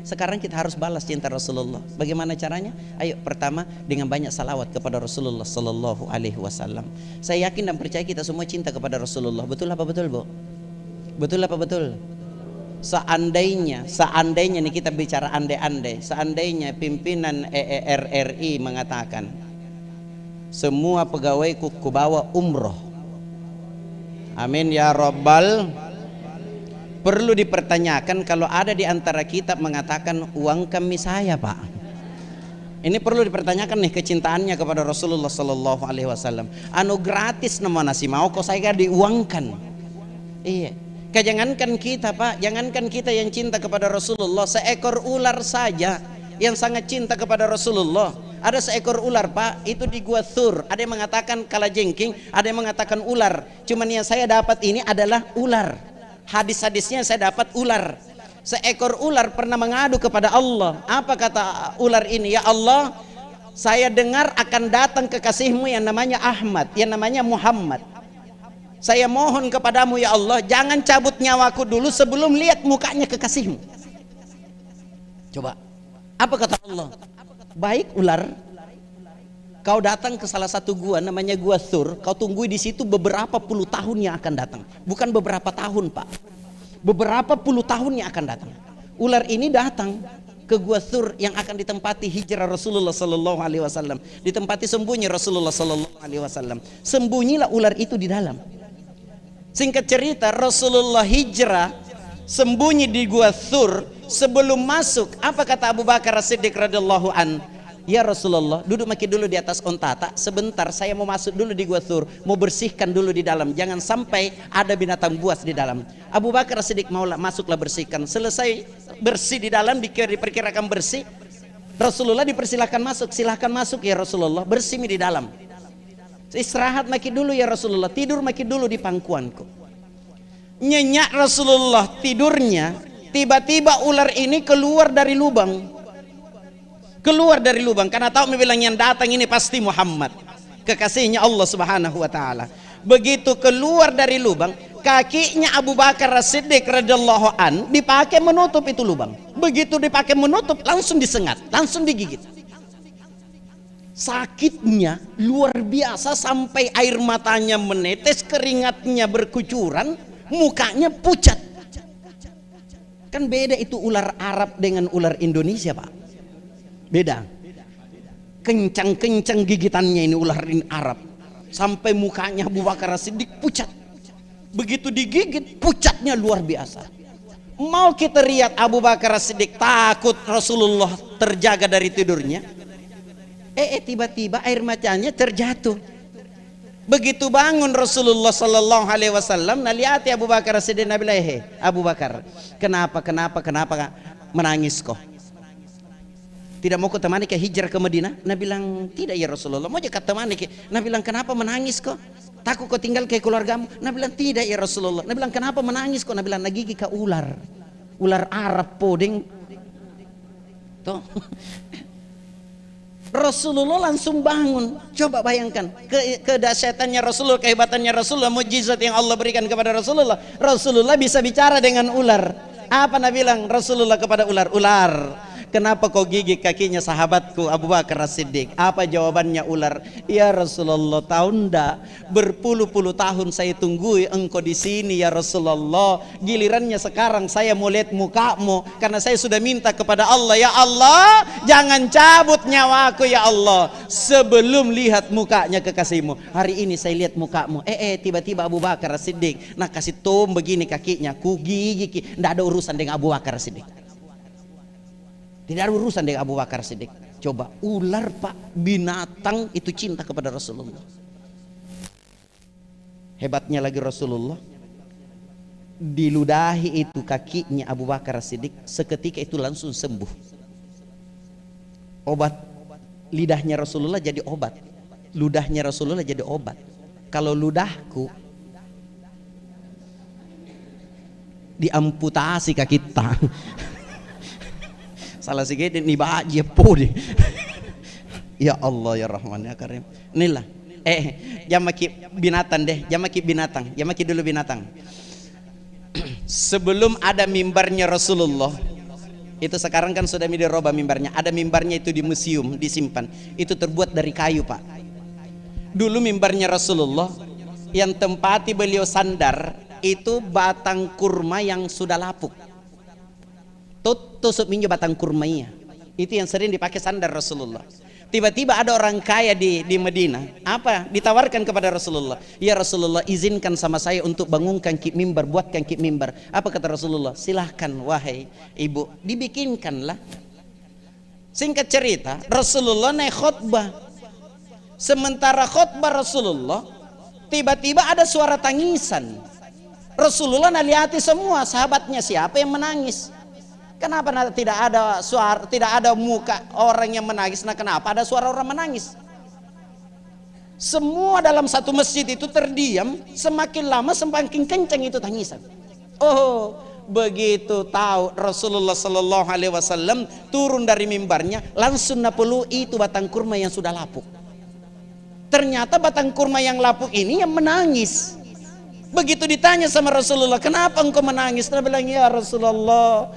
sekarang kita harus balas cinta Rasulullah. Bagaimana caranya? Ayo, pertama dengan banyak salawat kepada Rasulullah Sallallahu Alaihi Wasallam. Saya yakin dan percaya kita semua cinta kepada Rasulullah. Betul apa betul, Bu? Betul apa betul? Seandainya nih kita bicara andai-andai, seandainya pimpinan RRI mengatakan semua pegawaiku kubawa umroh, amin ya Rabbal. Perlu dipertanyakan kalau ada di antara kita mengatakan uang kami saya, Pak. Ini perlu dipertanyakan nih kecintaannya kepada Rasulullah Sallallahu Alaihi Wasallam. Anu gratis nama nasi mau kok saya diuangkan. Iya. Jangankan kita, Pak, jangankan kita yang cinta kepada Rasulullah, seekor ular saja yang sangat cinta kepada Rasulullah. Ada seekor ular, Pak, itu di Gua Thur. Ada yang mengatakan kalajengking, ada yang mengatakan ular. Cuman yang saya dapat ini adalah ular. Hadis-hadisnya saya dapat ular. Seekor ular pernah mengadu kepada Allah. Apa kata ular ini? Ya Allah, saya dengar akan datang kekasihmu yang namanya Ahmad, yang namanya Muhammad. Saya mohon kepadamu ya Allah, jangan cabut nyawaku dulu sebelum lihat mukanya kekasihmu. Coba, apa kata Allah? Baik ular, kau datang ke salah satu gua namanya Gua Thur, kau tunggu di situ beberapa puluh tahun yang akan datang. Bukan beberapa tahun, Pak. Beberapa puluh tahun yang akan datang. Ular ini datang ke Gua Thur yang akan ditempati hijrah Rasulullah Sallallahu Alaihi Wasallam, ditempati sembunyi Rasulullah Sallallahu Alaihi Wasallam. Sembunyilah ular itu di dalam. Singkat cerita, Rasulullah hijrah sembunyi di Gua Thur. Sebelum masuk, apa kata Abu Bakar As-Siddiq radhiyallahu an? Ya Rasulullah, duduk makin dulu di atas onta tak, sebentar saya mau masuk dulu di Gua Thur, mau bersihkan dulu di dalam, jangan sampai ada binatang buas di dalam. Abu Bakar As-Siddiq maulah, masuklah bersihkan. Selesai bersih di dalam, diperkirakan bersih, Rasulullah dipersilahkan masuk. Silahkan masuk ya Rasulullah, bersih di dalam. Istirahat makin dulu ya Rasulullah, tidur makin dulu di pangkuanku. Nyenyak Rasulullah tidurnya, tiba-tiba ular ini keluar dari lubang. Keluar dari lubang karena tahu bilang yang datang ini pasti Muhammad, kekasihnya Allah Subhanahu wa taala. Begitu keluar dari lubang, kakinya Abu Bakar As-Siddiq radhiyallahu an dipakai menutup itu lubang. Begitu dipakai menutup, langsung disengat, langsung digigit. Sakitnya luar biasa sampai air matanya menetes, keringatnya berkucuran, mukanya pucat. Kan beda itu ular Arab dengan ular Indonesia, Pak. Beda. Kencang-kencang gigitannya ini ular ini Arab. Sampai mukanya Abu Bakar As-Siddiq pucat. Begitu digigit, pucatnya luar biasa. Mau kita lihat Abu Bakar As-Siddiq takut Rasulullah terjaga dari tidurnya. Tiba-tiba air matanya terjatuh. Begitu bangun Rasulullah Sallallahu Alaihi Wasallam, naliati Abu Bakar As-Siddiq, Nabi Abu Bakar, kenapa menangis kok? Tidak mau kau temani ke hijrah ke Madinah? Nabi bilang tidak ya Rasulullah, mau jaga temani ke. Nabi bilang kenapa menangis kok? Takut kau tinggal ke keluargamu? Nabi bilang tidak ya Rasulullah. Nabi bilang kenapa menangis kok? Nabi bilang nagigi ke ular Arab podeng. Tuh. Rasulullah langsung bangun. Coba bayangkan kedahsyatannya Rasulullah, kehebatannya Rasulullah, mukjizat yang Allah berikan kepada Rasulullah. Rasulullah bisa bicara dengan ular. Apa Nabi bilang Rasulullah kepada ular? Ular, kenapa kau gigit kakinya sahabatku Abu Bakar As-Siddiq? Apa jawabannya ular? Ya Rasulullah, tahu ndak? Berpuluh-puluh tahun saya tunggu engkau di sini ya Rasulullah. Gilirannya sekarang saya mau lihat mukamu karena saya sudah minta kepada Allah, ya Allah, jangan cabut nyawaku ya Allah sebelum lihat mukanya kekasihmu. Hari ini saya lihat mukamu. Tiba-tiba Abu Bakar As-Siddiq nak kasih tom begini kakinya, ku gigi. Ndak ada urusan dengan Abu Bakar As-Siddiq. Tidak ada urusan dengan Abu Bakar Siddiq. Coba ular, Pak, binatang itu cinta kepada Rasulullah. Hebatnya lagi Rasulullah diludahi itu kakinya Abu Bakar Siddiq, seketika itu langsung sembuh. Obat lidahnya Rasulullah jadi obat, ludahnya Rasulullah jadi obat. Kalau ludahku diamputasi kaki kita. Salah sikit nih bahagia pode. Ya Allah ya Rahman ya Karim. Inilah Jamaki binatang deh, jamaki dulu binatang. Sebelum ada mimbarnya Rasulullah, itu sekarang kan sudah dirubah mimbarnya. Ada mimbarnya itu di museum, disimpan. Itu terbuat dari kayu, Pak. Dulu mimbarnya Rasulullah yang tempati beliau sandar itu batang kurma yang sudah lapuk. Tusuk minju batang kurmanya. Itu yang sering dipakai sandar Rasulullah. Tiba-tiba ada orang kaya di Medina, apa ditawarkan kepada Rasulullah, ya Rasulullah, izinkan sama saya untuk bangunkan mimbar, buatkan mimbar. Apa kata Rasulullah? Silahkan wahai ibu, dibikinkanlah. Singkat cerita, Rasulullah naik khutbah. Sementara khutbah Rasulullah, tiba-tiba ada suara tangisan. Rasulullah nalihati semua sahabatnya, siapa yang menangis? Kenapa tidak ada suara, tidak ada muka orang yang menangis? Nah, kenapa ada suara orang menangis? Semua dalam satu masjid itu terdiam. Semakin lama semakin kencang itu tangisan. Oh, begitu tahu Rasulullah Sallallahu Alaihi Wasallam turun dari mimbarnya, langsung napelu itu batang kurma yang sudah lapuk. Ternyata batang kurma yang lapuk ini yang menangis. Begitu ditanya sama Rasulullah, kenapa engkau menangis? Dia bilang, ya Rasulullah,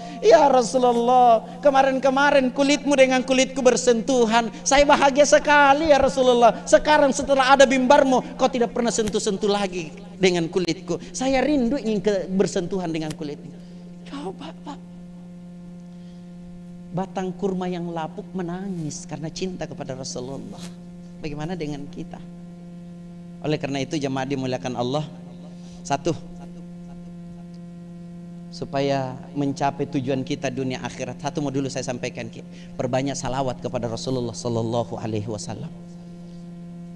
kemarin-kemarin kulitmu dengan kulitku bersentuhan. Saya bahagia sekali ya Rasulullah. Sekarang setelah ada mimbarmu, kau tidak pernah sentuh-sentuh lagi dengan kulitku. Saya rindu ingin bersentuhan dengan kulitmu. Coba Pak, batang kurma yang lapuk menangis karena cinta kepada Rasulullah. Bagaimana dengan kita? Oleh karena itu jemaah dimuliakan Allah, satu, supaya mencapai tujuan kita dunia akhirat, satu mau dulu saya sampaikan, perbanyak salawat kepada Rasulullah Sallallahu Alaihi Wasallam.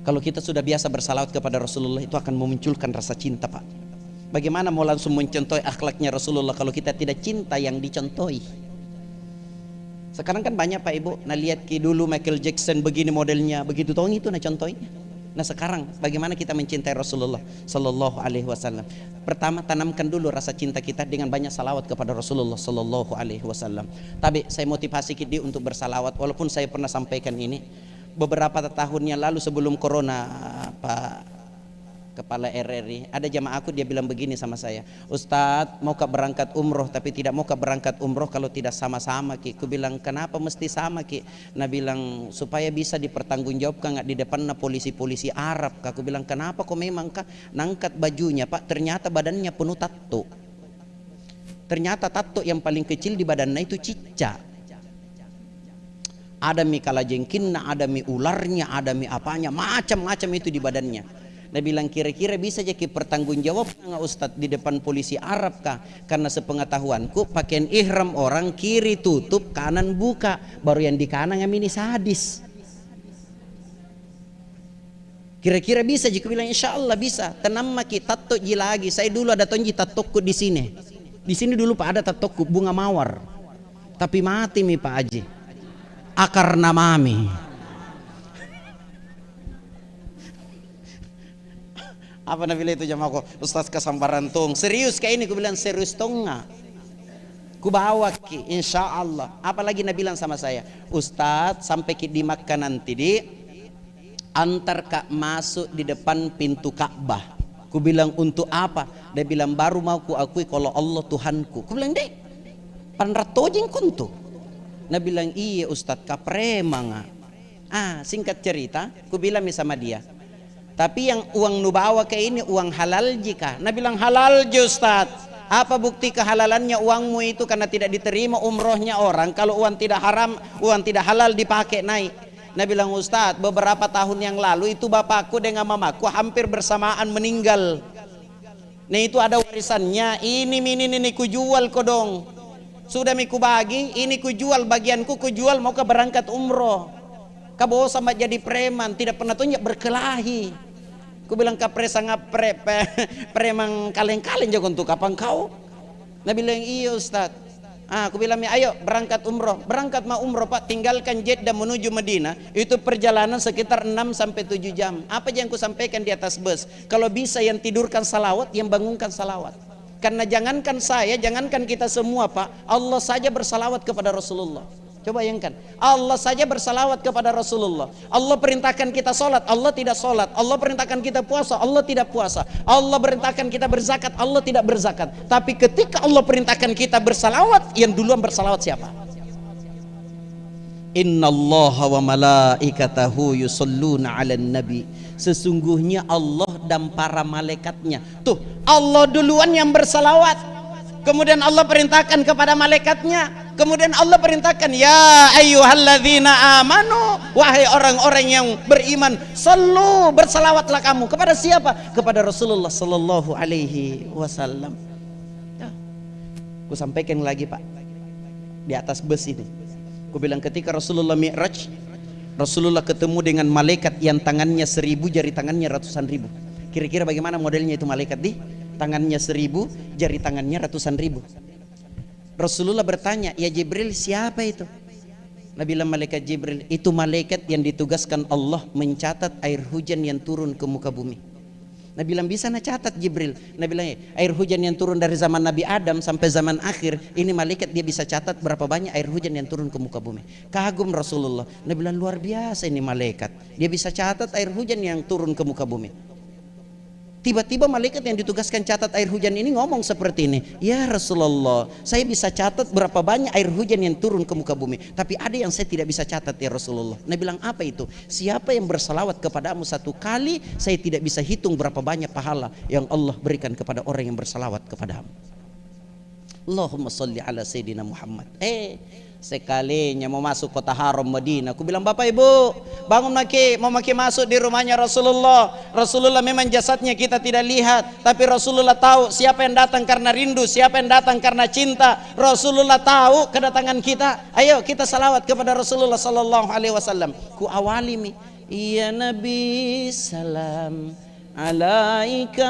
Kalau kita sudah biasa bersalawat kepada Rasulullah, itu akan memunculkan rasa cinta, Pak. Bagaimana mau langsung mencontohi akhlaknya Rasulullah kalau kita tidak cinta yang dicontohi? Sekarang kan banyak Pak Ibu, nah lihat dulu Michael Jackson begini modelnya, begitu tahu itu nah contohnya. Nah sekarang bagaimana kita mencintai Rasulullah Sallallahu Alaihi Wasallam? Pertama, tanamkan dulu rasa cinta kita dengan banyak salawat kepada Rasulullah Sallallahu Alaihi Wasallam. Tapi saya motivasi dia untuk bersalawat, walaupun saya pernah sampaikan ini beberapa tahun yang lalu sebelum corona, Pak Kepala RRI, ada jamaah aku, dia bilang begini sama saya, Ustadz mau berangkat umroh tapi tidak mau berangkat umroh kalau tidak sama-sama Ki. Aku bilang kenapa mesti sama Ki? Nah bilang supaya bisa dipertanggungjawabkan nggak di depan polisi-polisi Arab. Aku bilang kenapa kok memang Kak nangkat bajunya Pak, ternyata badannya penuh tato. Ternyata tato yang paling kecil di badannya itu cicak. Ada mi kalajengkinna, ada mi ularnya, ada mi apanya, macam-macam itu di badannya. Dia bilang kira-kira bisa jadi pertanggungjawab nggak Ustadz di depan polisi Arab kah? Karena sepengetahuanku pakaian ihram orang kiri tutup, kanan buka, baru yang di kanan yang ini sadis. Kira-kira bisa? Jika bilang insya Allah bisa. Tenang maki tato ji lagi. Saya dulu ada tonji tatoku di sini. Di sini dulu Pak ada tatoku bunga mawar. Tapi mati mi Pak Haji. Akar namami. Apa Nabi itu jamaah Ustaz kesambaran tong serius kayak ini, ku bilang serius tong nggak, ku bawa ki insya Allah. Apalagi Nabi bilang sama saya, Ustaz sampai ki di Makkah nanti di antar kak masuk di depan pintu Ka'bah. Ku bilang untuk apa? Dia bilang baru mau ku akui kalau Allah Tuhanku. Ku bilang deh panratojeng kuntu. Nabi bilang iya Ustaz kapremanga. Singkat cerita ku bilang sama dia, tapi yang uang nubawa ke ini uang halal jika. Nah bilang halal Ustaz. Apa bukti kehalalannya uangmu itu? Karena tidak diterima umrohnya orang kalau uang tidak haram, uang tidak halal dipakai naik. Nah bilang Ustaz beberapa tahun yang lalu itu bapakku dengan mamaku hampir bersamaan meninggal. Nah itu ada warisannya. Ini ku jual kodong. Sudah miku bagi, ini ku jual bagianku, ku jual mau ke berangkat umroh. Kabo sama jadi preman, tidak pernah tunjuk berkelahi. Ku bilang kapre sangat premang kaleng-kaleng jago untuk kapan kau? Nabi bilang iya Ustaz. Aku bilang ayo berangkat umroh. Berangkat mau umroh Pak, tinggalkan Jeddah menuju Madinah. Itu perjalanan sekitar 6 sampai 7 jam. Apa yang ku sampaikan di atas bus? Kalau bisa yang tidurkan salawat, yang bangunkan salawat. Karena jangankan saya, jangankan kita semua Pak, Allah saja bersalawat kepada Rasulullah. Coba bayangkan, Allah saja bersalawat kepada Rasulullah. Allah perintahkan kita sholat, Allah tidak sholat. Allah perintahkan kita puasa, Allah tidak puasa. Allah perintahkan kita berzakat, Allah tidak berzakat. Tapi ketika Allah perintahkan kita bersalawat, yang duluan bersalawat siapa? Innallaha wa malaikatahu yusholluna 'alan nabi. Sesungguhnya Allah dan para malaikatnya. Tuh, Allah duluan yang bersalawat. Kemudian Allah perintahkan kepada malaikatnya. Kemudian Allah perintahkan, ya ayyuhalladzina amanu, wahai orang-orang yang beriman, sallu, bersalawatlah kamu. Kepada siapa? Kepada Rasulullah sallallahu alaihi wasallam. Aku sampaikan lagi Pak, di atas bus ini. Aku bilang ketika Rasulullah Mi'raj, Rasulullah ketemu dengan malaikat yang tangannya 1000, jari tangannya ratusan ribu. Kira-kira bagaimana modelnya itu malaikat di? Tangannya 1000, jari tangannya ratusan ribu. Rasulullah bertanya, ya Jibril, siapa itu? Nabi bilang, malaikat Jibril, itu malaikat yang ditugaskan Allah mencatat air hujan yang turun ke muka bumi. Nabi bilang, bisa nak catat Jibril? Nabi bilang, air hujan yang turun dari zaman Nabi Adam sampai zaman akhir, ini malaikat dia bisa catat berapa banyak air hujan yang turun ke muka bumi. Kagum Rasulullah. Nabi bilang, luar biasa ini malaikat, dia bisa catat air hujan yang turun ke muka bumi. Tiba-tiba malaikat yang ditugaskan catat air hujan ini ngomong seperti ini, ya Rasulullah, saya bisa catat berapa banyak air hujan yang turun ke muka bumi, tapi ada yang saya tidak bisa catat ya Rasulullah. Nabi bilang, apa itu? Siapa yang bersalawat kepadamu 1 kali, saya tidak bisa hitung berapa banyak pahala yang Allah berikan kepada orang yang bersalawat kepadamu. Allahumma salli ala Sayyidina Muhammad. Sekalinya mau masuk kota haram Madinah, aku bilang, Bapak Ibu bangun maki, mau maki masuk di rumahnya Rasulullah. Rasulullah memang jasadnya kita tidak lihat, tapi Rasulullah tahu siapa yang datang karena rindu, siapa yang datang karena cinta. Rasulullah tahu kedatangan kita. Ayo kita salawat kepada Rasulullah sallallahu alaihi wasallam. Ku awali mi, ya Nabi salam alaika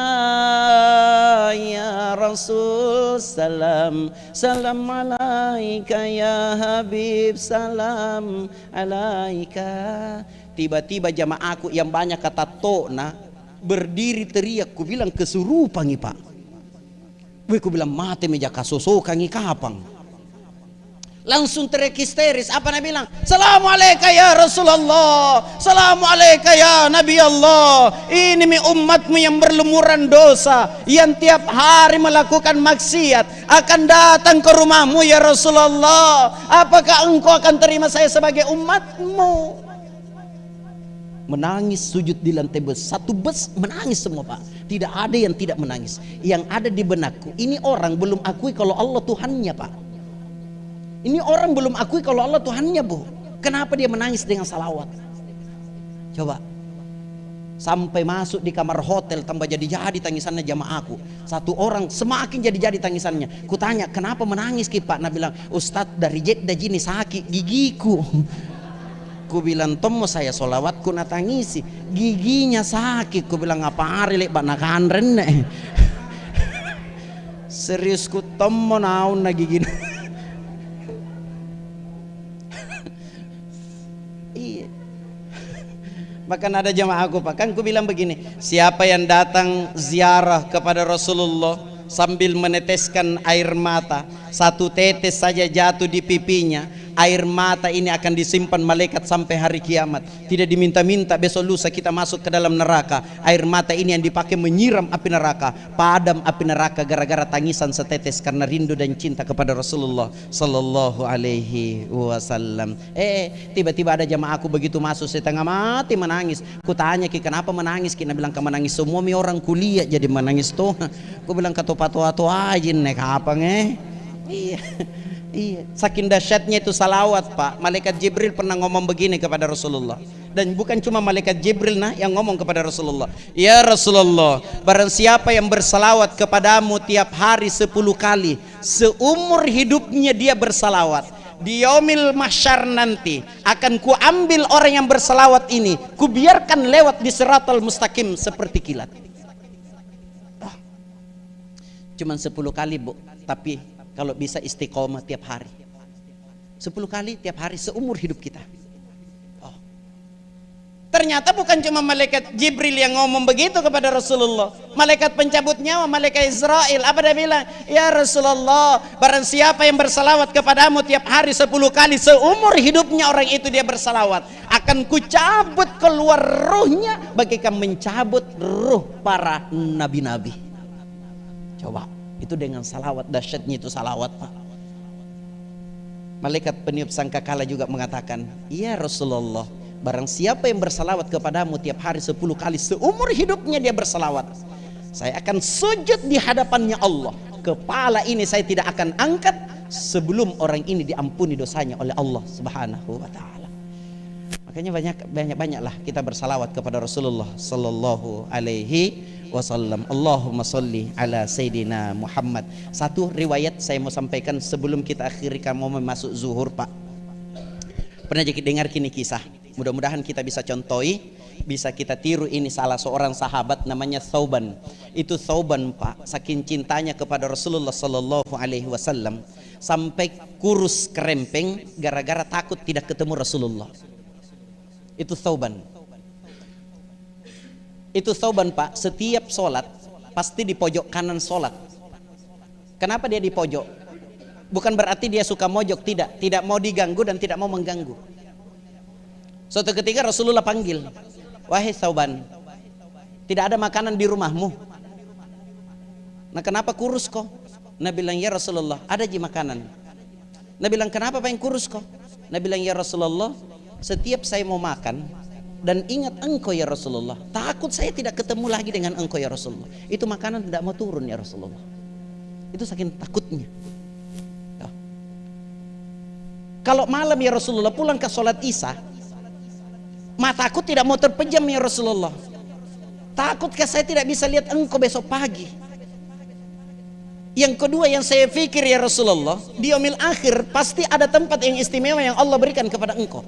ya Rasul salam, salam alaika ya Habib, salam alaika. Tiba-tiba jamaahku yang banyak kata tona berdiri teriak. Ku bilang kesurupan nih Pak. Ku bilang mati meja kasosokan nih kapang. Langsung teriak histeris. Apa Nabi bilang? Assalamualaikum ya Rasulullah, Assalamualaikum ya Nabi Allah. Ini mi umatmu yang berlumuran dosa, yang tiap hari melakukan maksiat, akan datang ke rumahmu ya Rasulullah. Apakah engkau akan terima saya sebagai umatmu? Menangis sujud di lantai bus. Satu bus menangis semua Pak. Tidak ada yang tidak menangis. Yang ada di benakku, ini orang belum akui kalau Allah Tuhannya Pak. Ini orang belum akui kalau Allah Tuhannya Bu. Kenapa dia menangis dengan salawat? Coba. Sampai masuk di kamar hotel tambah jadi-jadi tangisannya jamaahku. Satu orang semakin jadi-jadi tangisannya. Kutanya, kenapa menangis Ki Pak? Nabi bilang, Ustadz dari jeddah jini sakit gigiku. Ku bilang, tomo saya solawatku natangisi, giginya sakit. Ku bilang, apa hari lek bak nakanren. Serius ku tomo naun na gigi. Bahkan ada jamaahku Pak, kan ku bilang begini, siapa yang datang ziarah kepada Rasulullah sambil meneteskan air mata, 1 tetes saja jatuh di pipinya, air mata ini akan disimpan malaikat sampai hari kiamat. Tidak diminta-minta besok lusa kita masuk ke dalam neraka. Air mata ini yang dipakai menyiram api neraka, padam api neraka gara-gara tangisan setetes karena rindu dan cinta kepada Rasulullah sallallahu alaihi wasallam. Tiba-tiba ada jamaahku begitu masuk setengah mati menangis. Ku tanya, Ki kenapa menangis? Ki bilang, kamu menangis semua mi orang kuliah jadi menangis tuh. Ku bilang, katopa-toa aja nek apa Iya, saking dahsyatnya itu salawat Pak. Malaikat Jibril pernah ngomong begini kepada Rasulullah. Dan bukan cuma malaikat Jibril yang ngomong kepada Rasulullah, ya Rasulullah, barang siapa yang bersalawat kepadamu tiap hari 10 kali, seumur hidupnya dia bersalawat, di yaumil mahsyar nanti akan ku ambil orang yang bersalawat ini, ku biarkan lewat di siratal mustaqim seperti kilat. Cuman 10 kali Bu, tapi kalau bisa istiqomah tiap hari 10 kali tiap hari seumur hidup kita. Ternyata bukan cuma malaikat Jibril yang ngomong begitu kepada Rasulullah. Malaikat pencabut nyawa, malaikat Israel, apa dia bilang? Ya Rasulullah, barang siapa yang bersalawat kepadamu tiap hari 10 kali, seumur hidupnya orang itu dia bersalawat, akan kucabut keluar ruhnya bagaikan mencabut ruh para nabi-nabi. Coba, itu dengan salawat, dahsyatnya itu salawat, Pak. Malaikat peniup sangkakala juga mengatakan, ya Rasulullah, barang siapa yang bersalawat kepadamu tiap hari 10 kali, seumur hidupnya dia bersalawat, saya akan sujud di hadapannya Allah. Kepala ini saya tidak akan angkat sebelum orang ini diampuni dosanya oleh Allah Subhanahu wa ta'ala. Makanya banyaklah kita bersalawat kepada Rasulullah sallallahu alaihi wasallam. Allahumma salli ala Sayyidina Muhammad. Satu riwayat saya mau sampaikan sebelum kita akhiri, mau masuk zuhur, Pak. Pernah jadi dengar kini kisah, mudah-mudahan kita bisa contohi, bisa kita tiru. Ini salah seorang sahabat namanya Thauban. Itu Thauban, Pak, saking cintanya kepada Rasulullah sallallahu alaihi wasallam sampai kurus kerempeng gara-gara takut tidak ketemu Rasulullah. Itu Thauban. Itu Thauban, Pak, setiap sholat pasti di pojok kanan sholat. Kenapa dia di pojok? Bukan berarti dia suka mojok, tidak mau diganggu dan tidak mau mengganggu. Suatu ketika Rasulullah panggil, wahai Thauban, tidak ada makanan di rumahmu. Nah, kenapa kurus kok? Nabi bilang, ya Rasulullah, ada ji makanan. Nabi bilang, kenapa pengen kurus kok? Nabi bilang, ya Rasulullah, setiap saya mau makan dan ingat engkau ya Rasulullah, takut saya tidak ketemu lagi dengan engkau ya Rasulullah, itu makanan tidak mau turun ya Rasulullah. Itu saking takutnya. Kalau malam ya Rasulullah pulang ke sholat isya, mataku tidak mau terpejam ya Rasulullah, takutkah saya tidak bisa lihat engkau besok pagi. Yang kedua yang saya pikir ya Rasulullah, di yaumil akhir pasti ada tempat yang istimewa yang Allah berikan kepada engkau.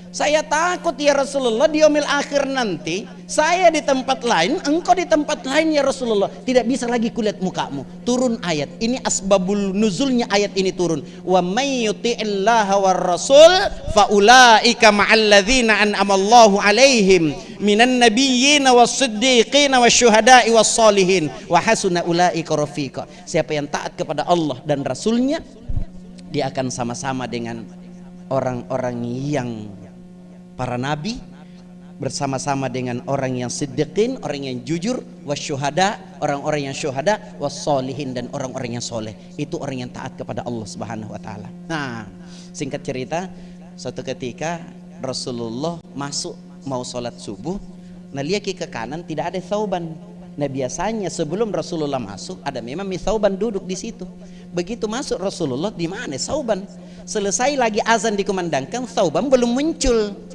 Saya takut ya Rasulullah, di yaumil akhir nanti saya di tempat lain, engkau di tempat lain ya Rasulullah, tidak bisa lagi kulihat mukamu. Turun ayat ini, asbabul nuzulnya ayat ini turun, wa may yuti'illaha war rasul fa ulaika ma'al ladzina an'ama Allahu alaihim minan nabiyyin was-siddiqin wasyuhada'i was-solihin wa hasuna ulaika rafiqa. Siapa yang taat kepada Allah dan Rasulnya, dia akan sama-sama dengan orang-orang yang para nabi, bersama-sama dengan orang yang siddiqin, orang yang jujur, wasyuhada, orang-orang yang syuhada, wassolihin, dan orang-orang yang soleh. Itu orang yang taat kepada Allah Subhanahu wa ta'ala. Nah, singkat cerita, suatu ketika Rasulullah masuk mau sholat subuh, nah lihat ke kanan tidak ada Thauban. Nah biasanya sebelum Rasulullah masuk ada memang Thauban duduk di situ. Begitu masuk Rasulullah, di mana Thauban? Selesai lagi azan dikumandangkan, Thauban belum muncul.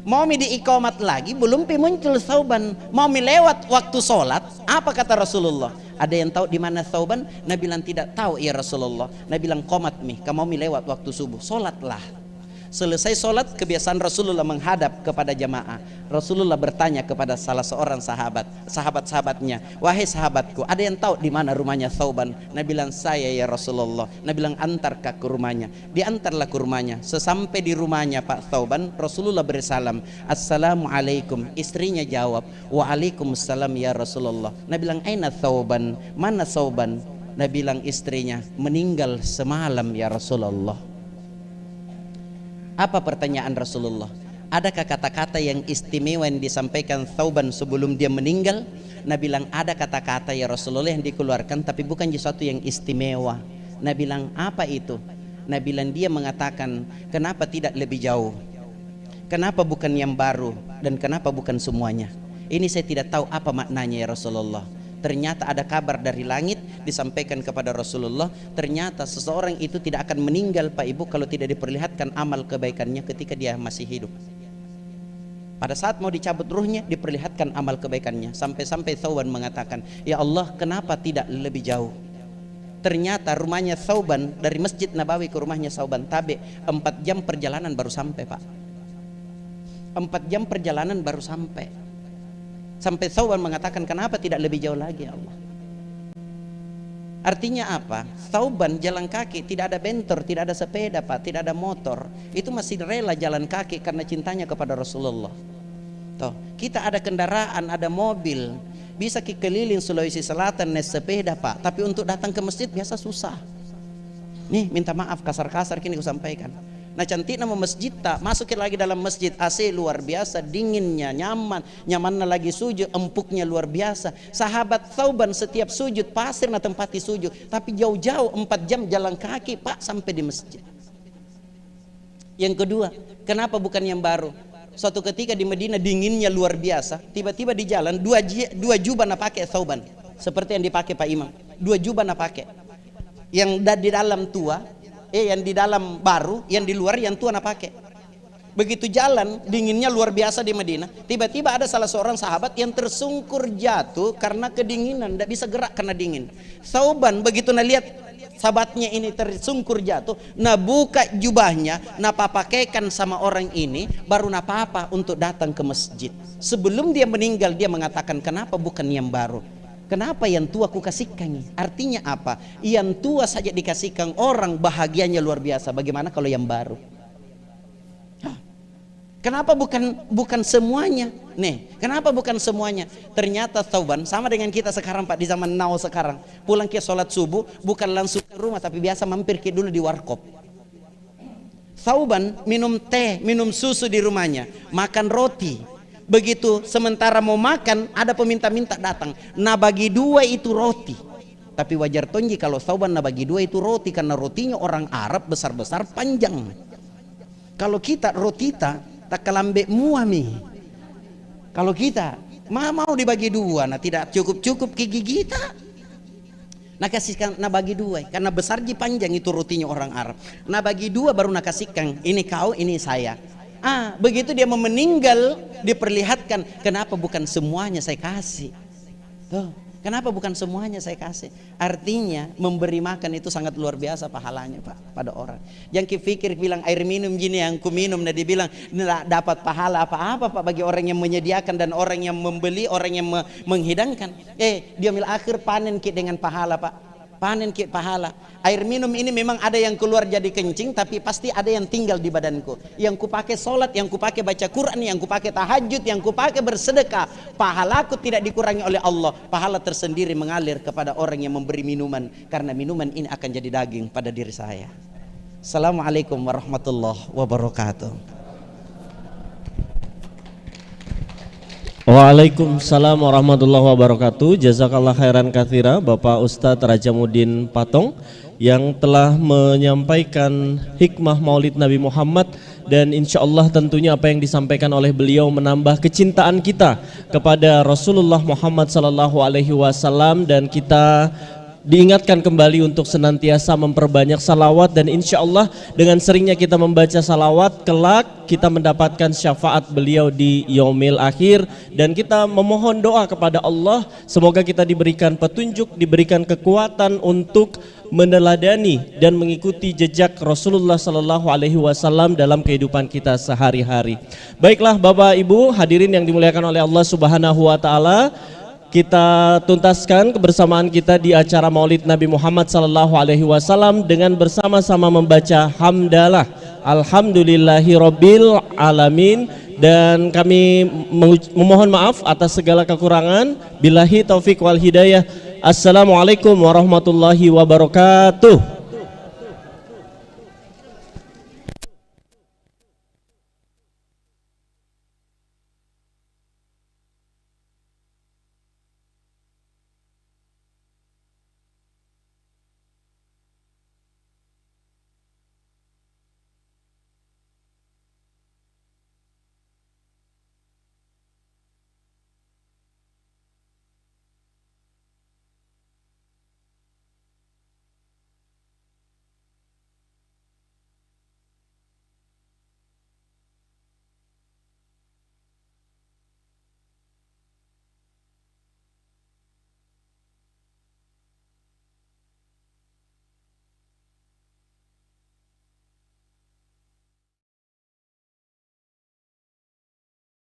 Mau diikomat lagi, belum muncul Thauban. Mau lewat waktu sholat, apa kata Rasulullah? Ada yang tahu di mana Thauban? Nabi bilang tidak tahu ya Rasulullah. Nabi bilang komat kamu mau lewat waktu subuh, sholatlah. Selesai sholat, kebiasaan Rasulullah menghadap kepada jamaah. Rasulullah bertanya kepada salah seorang sahabat-sahabatnya, wahai sahabatku, ada yang tahu di mana rumahnya Thauban? Nabi bilang, saya ya Rasulullah. Nabi bilang, antarkah ke rumahnya? Diantarlah ke rumahnya. Sesampai di rumahnya Pak Thauban, Rasulullah bersalam, assalamualaikum. Istrinya jawab, waalaikumsalam ya Rasulullah. Nabi bilang, aina Thauban? Mana Thauban? Nabi bilang, istrinya meninggal semalam ya Rasulullah. Apa pertanyaan Rasulullah? Adakah kata-kata yang istimewa yang disampaikan Thauban sebelum dia meninggal? Nabi bilang, ada kata-kata ya Rasulullah yang dikeluarkan, tapi bukan sesuatu yang istimewa. Nabi bilang, apa itu? Nabi bilang, dia mengatakan, kenapa tidak lebih jauh? Kenapa bukan yang baru? Dan kenapa bukan semuanya? Ini saya tidak tahu apa maknanya ya Rasulullah. Ternyata ada kabar dari langit disampaikan kepada Rasulullah, ternyata seseorang itu tidak akan meninggal Pak Ibu kalau tidak diperlihatkan amal kebaikannya ketika dia masih hidup. Pada saat mau dicabut ruhnya diperlihatkan amal kebaikannya, sampai-sampai Thauban mengatakan, ya Allah, kenapa tidak lebih jauh? Ternyata rumahnya Thauban dari Masjid Nabawi ke rumahnya Thauban tabe 4 jam perjalanan baru sampai, Pak. 4 jam perjalanan baru sampai. Sampai Thauban mengatakan, kenapa tidak lebih jauh lagi ya Allah? Artinya apa? Thauban jalan kaki, tidak ada bentor, tidak ada sepeda Pak, tidak ada motor. Itu masih rela jalan kaki karena cintanya kepada Rasulullah. Toh, kita ada kendaraan, ada mobil, bisa keliling Sulawesi Selatan naik sepeda Pak, tapi untuk datang ke masjid biasa susah. Nih minta maaf kasar-kasar kini aku sampaikan. Nah cantik nama masjid tak, masukin lagi dalam masjid, AC luar biasa, dinginnya, nyamannya lagi sujud, empuknya luar biasa. Sahabat Thauban setiap sujud pasir na tempati sujud, tapi jauh-jauh 4 jam jalan kaki Pak sampai di masjid. Yang kedua, kenapa bukan yang baru? Suatu ketika di Medina dinginnya luar biasa, tiba-tiba di jalan dua jubah na pakai Thauban, seperti yang dipakai Pak Imam. 2 jubah na pakai, yang di dalam tua, yang di dalam baru, yang di luar yang tua na pakai. Begitu jalan dinginnya luar biasa di Medina, tiba-tiba ada salah seorang sahabat yang tersungkur jatuh karena kedinginan, tidak bisa gerak karena dingin. Thauban begitu na lihat sahabatnya ini tersungkur jatuh, na buka jubahnya, na pakaikan sama orang ini, baru na apa untuk datang ke masjid. Sebelum dia meninggal dia mengatakan, kenapa bukan yang baru? Kenapa yang tua ku kasihkan? Artinya apa? Yang tua saja dikasihkan orang bahagianya luar biasa. Bagaimana kalau yang baru? Kenapa bukan semuanya? Nih, kenapa bukan semuanya? Ternyata Thauban sama dengan kita sekarang Pak, di zaman now sekarang. Pulang ke sholat subuh bukan langsung ke rumah, tapi biasa mampir ke dulu di warkop. Thauban minum teh, minum susu di rumahnya, makan roti. Begitu sementara mau makan ada peminta-minta datang, nah bagi 2 itu roti. Tapi wajar tonji kalau Thauban nah bagi 2 itu roti, karena rotinya orang Arab besar-besar panjang. Kalau kita roti tak kelambe muami. Kalau kita mau dibagi 2, nah tidak cukup gigi kita. Nah kasihkan, nah bagi 2 karena besar ji panjang itu rotinya orang Arab. Nah bagi 2 baru nah kasihkan, ini kau, ini saya. Begitu dia mau meninggal diperlihatkan, kenapa bukan semuanya saya kasih? Tuh, kenapa bukan semuanya saya kasih? Artinya memberi makan itu sangat luar biasa pahalanya Pak pada orang. Yang kipikir bilang air minum gini yang ku minum, nah dibilang nggak dapat pahala apa-apa Pak bagi orang yang menyediakan dan orang yang membeli, orang yang menghidangkan. Dia mil akhir panen dengan pahala Pak. Panen pahala. Air minum ini memang ada yang keluar jadi kencing, tapi pasti ada yang tinggal di badanku. Yang ku pakai sholat, yang ku pakai baca Quran, yang ku pakai tahajud, yang ku pakai bersedekah. Pahalaku tidak dikurangi oleh Allah. Pahala tersendiri mengalir kepada orang yang memberi minuman, karena minuman ini akan jadi daging pada diri saya. Assalamualaikum warahmatullahi wabarakatuh. Waalaikumsalam warahmatullahi wabarakatuh. Jazakallah khairan katsira Bapak Ustadz Rajamuddin Patong yang telah menyampaikan hikmah Maulid Nabi Muhammad, dan insya Allah tentunya apa yang disampaikan oleh beliau menambah kecintaan kita kepada Rasulullah Muhammad SAW, dan kita diingatkan kembali untuk senantiasa memperbanyak salawat, dan insya Allah dengan seringnya kita membaca salawat, kelak kita mendapatkan syafaat beliau di yaumil akhir. Dan kita memohon doa kepada Allah, semoga kita diberikan petunjuk, diberikan kekuatan untuk meneladani dan mengikuti jejak Rasulullah SAW dalam kehidupan kita sehari-hari. Baiklah Bapak Ibu hadirin yang dimuliakan oleh Allah Subhanahu wa Ta'ala, kita tuntaskan kebersamaan kita di acara Maulid Nabi Muhammad SAW dengan bersama-sama membaca hamdalah alhamdulillahirabbil alamin, dan kami memohon maaf atas segala kekurangan. Billahi taufik wal hidayah. Assalamualaikum warahmatullahi wabarakatuh.